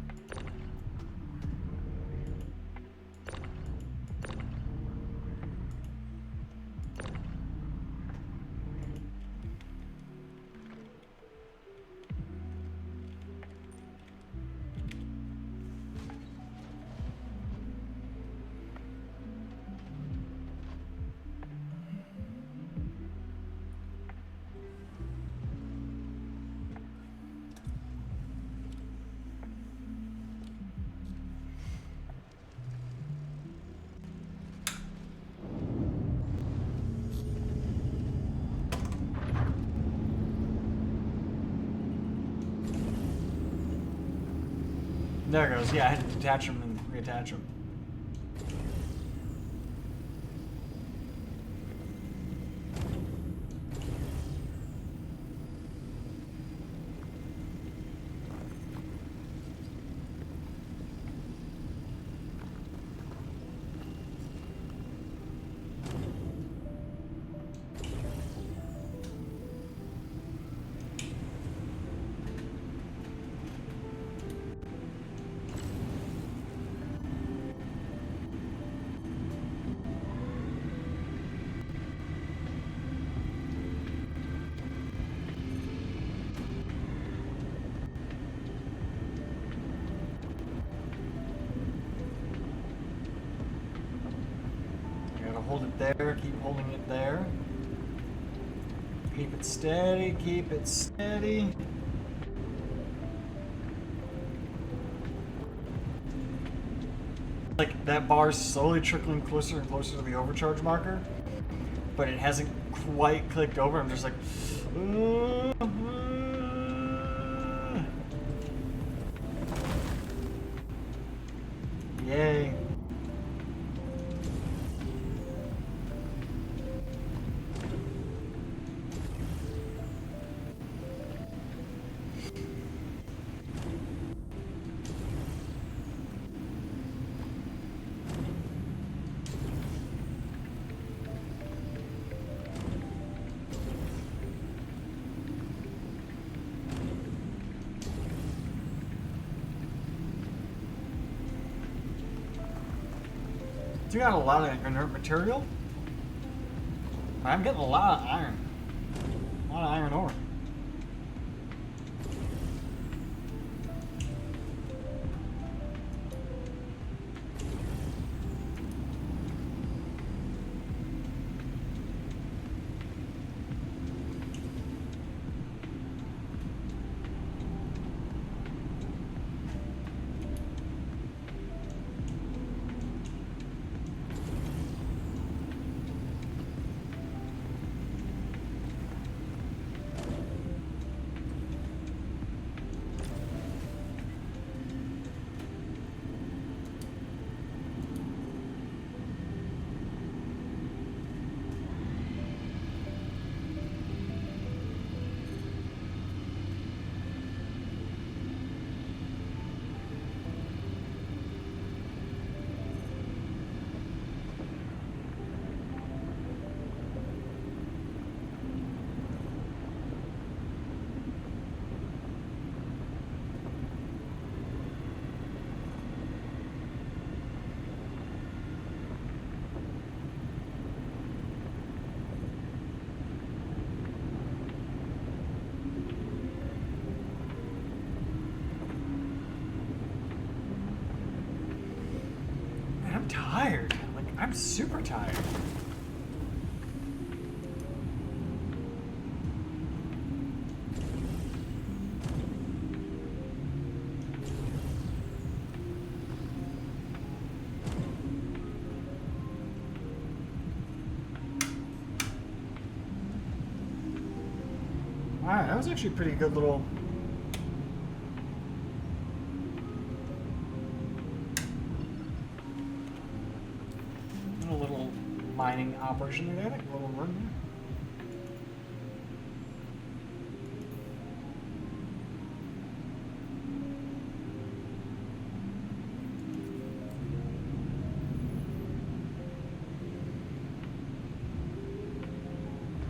There it goes. Yeah, I had to detach them and reattach them. Hold it there, keep holding it there. Keep it steady, keep it steady. Like that bar's slowly trickling closer and closer to the overcharge marker, but it hasn't quite clicked over. I'm just like, yay. You got a lot of inert material. I'm getting a lot of iron. A lot of iron ore. tired. Like, I'm super tired. Alright, that was actually a pretty good little... little mining operation there, like a little run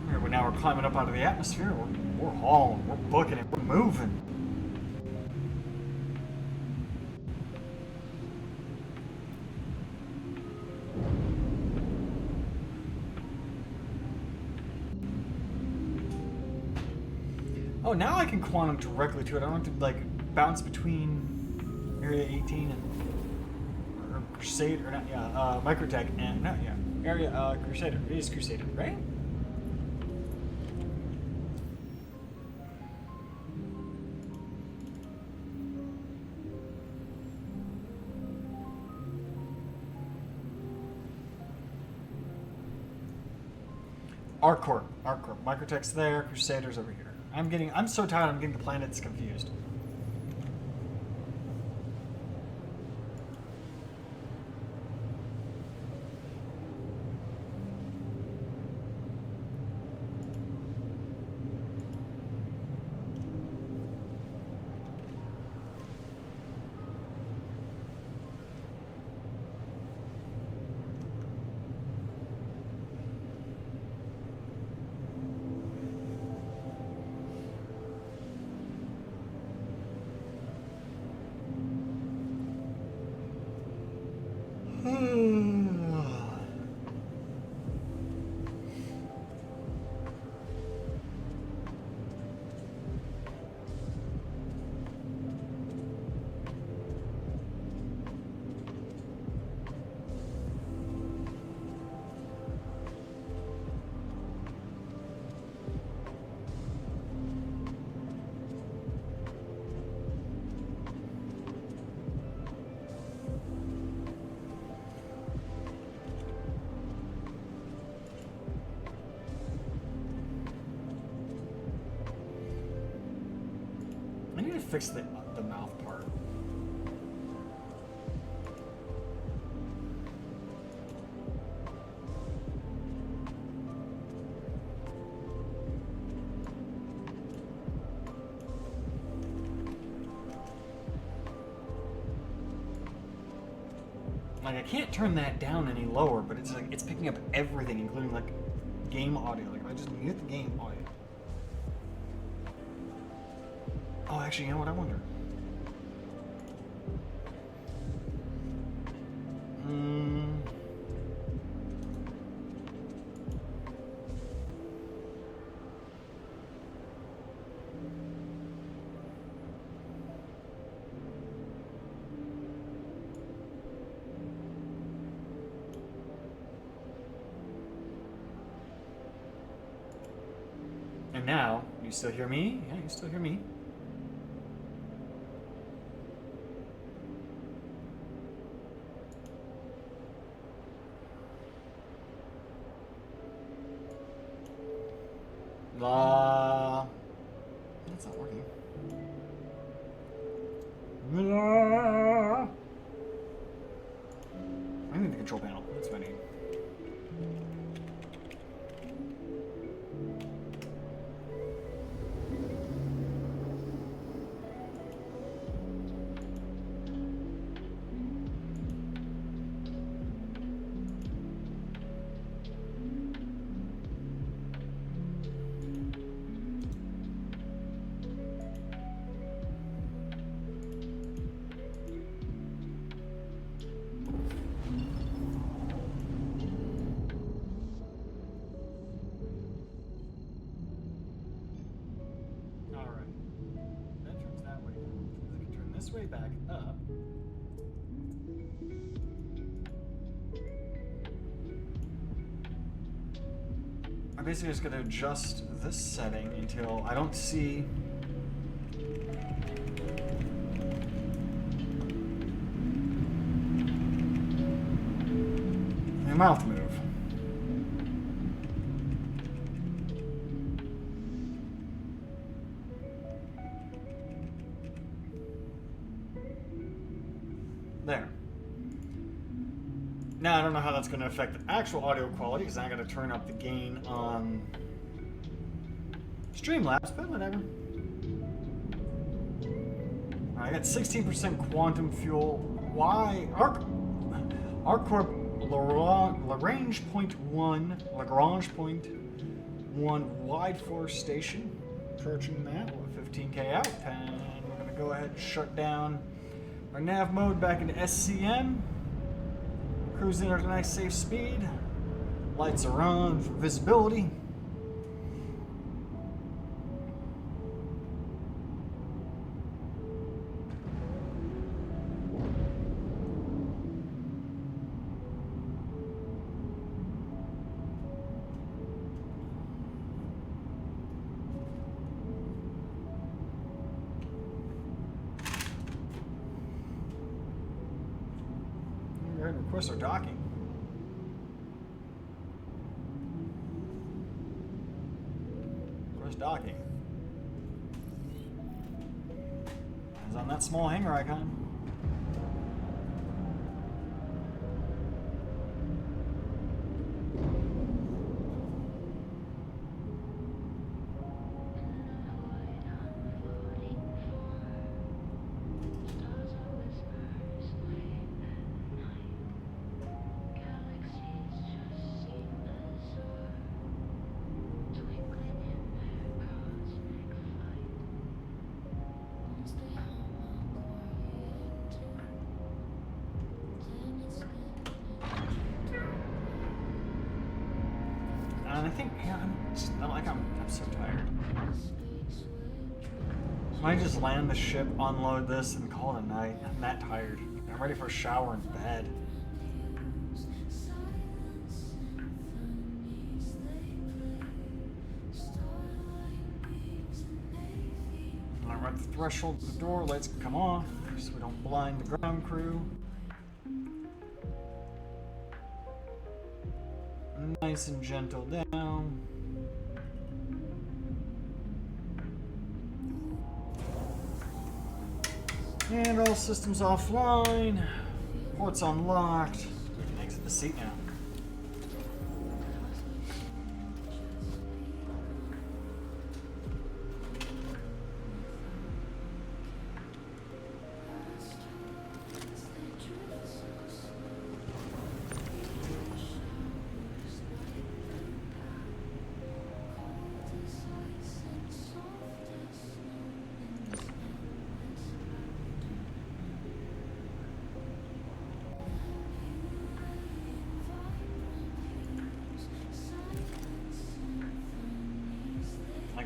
there. But now we're climbing up out of the atmosphere. We're hauling, we're booking it, we're moving. Oh, now I can quantum directly to it. I don't have to like bounce between Area 18 and or Crusader, or not? Yeah, Microtech and not yeah, Area Crusader. It is Crusader, right? ArcCorp. Microtech's there, Crusader's over here. I'm so tired I'm getting the planets confused. I need to fix the mouth part. Like, I can't turn that down any lower, but it's like it's picking up everything, including like game audio. Like, if I just mute the game audio. Oh, actually, you know what? I wonder. And now, you still hear me? Yeah, you still hear me. That's not working. I need the control panel. That's what I need. This way back up. basically just gonna adjust this setting until I don't see the mouth move. There. Now, I don't know how that's going to affect the actual audio quality because I got to turn up the gain on Streamlabs, but whatever. I got 16% quantum fuel. Why? ArcCorp Lagrange point 1 wide force station. Approaching that with 15k out, and we're going to go ahead and shut down our nav mode back into SCM. Cruising at a nice safe speed. Lights are on for visibility. Go ahead and request our docking. Request docking. It's on that small hangar icon. And I think, yeah, I'm so tired. Might just land the ship, unload this, and call it a night. I'm that tired. I'm ready for a shower and bed. I'm at the threshold of the door, lights can come off so we don't blind the ground crew. Nice and gentle down. And all systems offline. Ports unlocked. We can exit the seat now.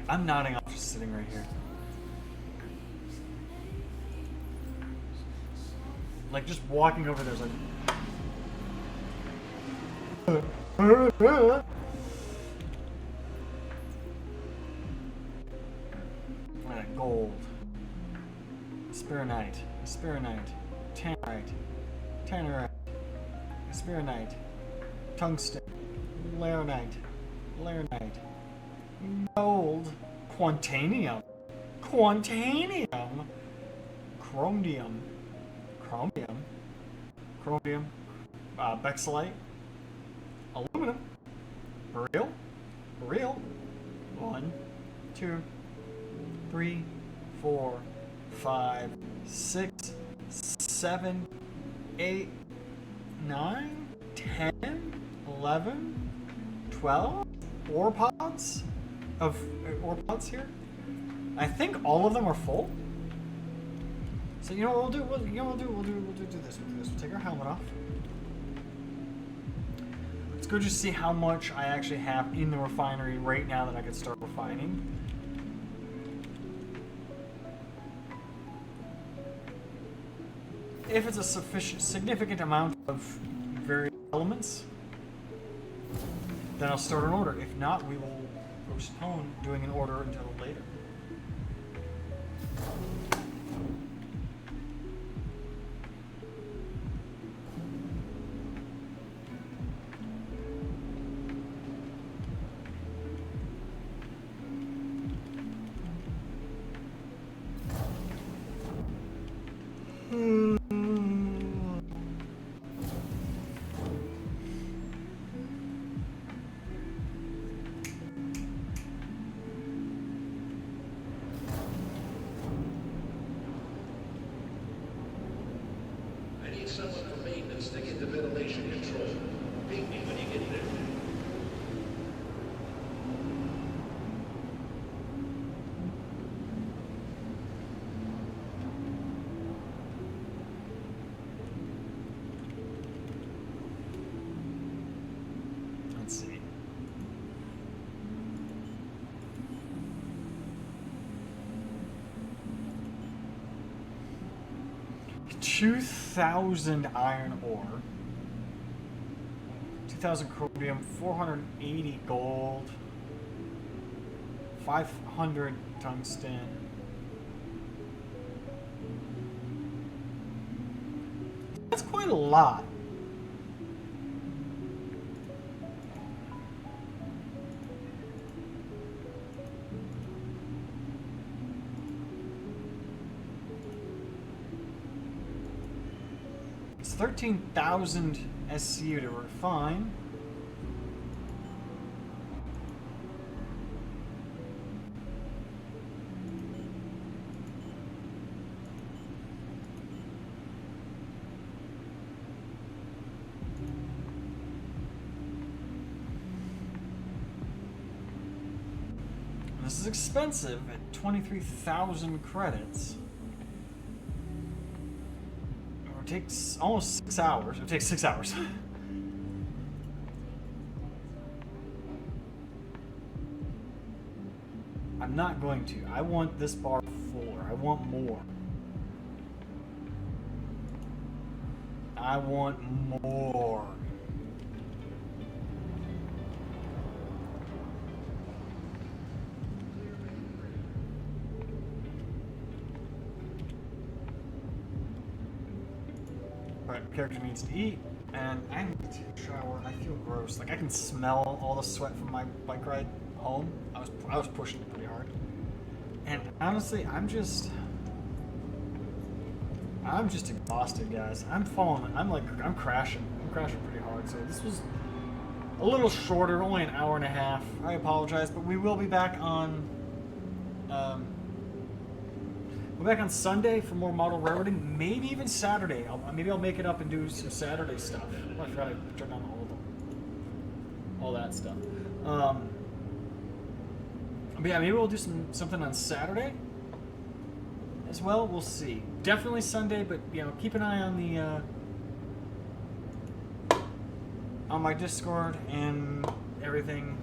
I'm nodding off just sitting right here. Like just walking over there's like look at that gold. Spironite, tannerite, spironite, tungsten, laronite, gold, quantanium, chromium, bexolite, aluminum, beryllium, 1, 2, 3, 4, 5, 6, 7, 8, 9, 10, 11, 12 ore pods here. I think all of them are full. So you know what we'll do? We'll do this. We'll take our helmet off. Let's go just see how much I actually have in the refinery right now that I could start refining. If it's a significant amount of various elements, then I'll start an order. If not, we will postpone doing an order until later. I need someone from maintenance to get the ventilation control. Ping me when you get there. Let's see. $2,000 iron ore, 2,000 chromium, 480 gold, 500 tungsten. That's quite a lot. It's 13,000 SCU to refine. This is expensive at 23,000 credits. It takes almost 6 hours. It takes 6 hours. I'm not going to. I want this bar fuller. I want more. I want more. Alright, character needs to eat, and I need to take a shower, and I feel gross. Like, I can smell all the sweat from my bike ride home. I was pushing it pretty hard. And honestly, I'm just exhausted, guys. I'm crashing. I'm crashing pretty hard. So this was a little shorter, only an hour and a half. I apologize, but we will be back on we're back on Sunday for more model railroading, maybe even Saturday. Maybe I'll make it up and do some Saturday stuff. I forgot to turn on all that stuff. But yeah, maybe we'll do something on Saturday as well. We'll see. Definitely Sunday, but keep an eye on the on my Discord and everything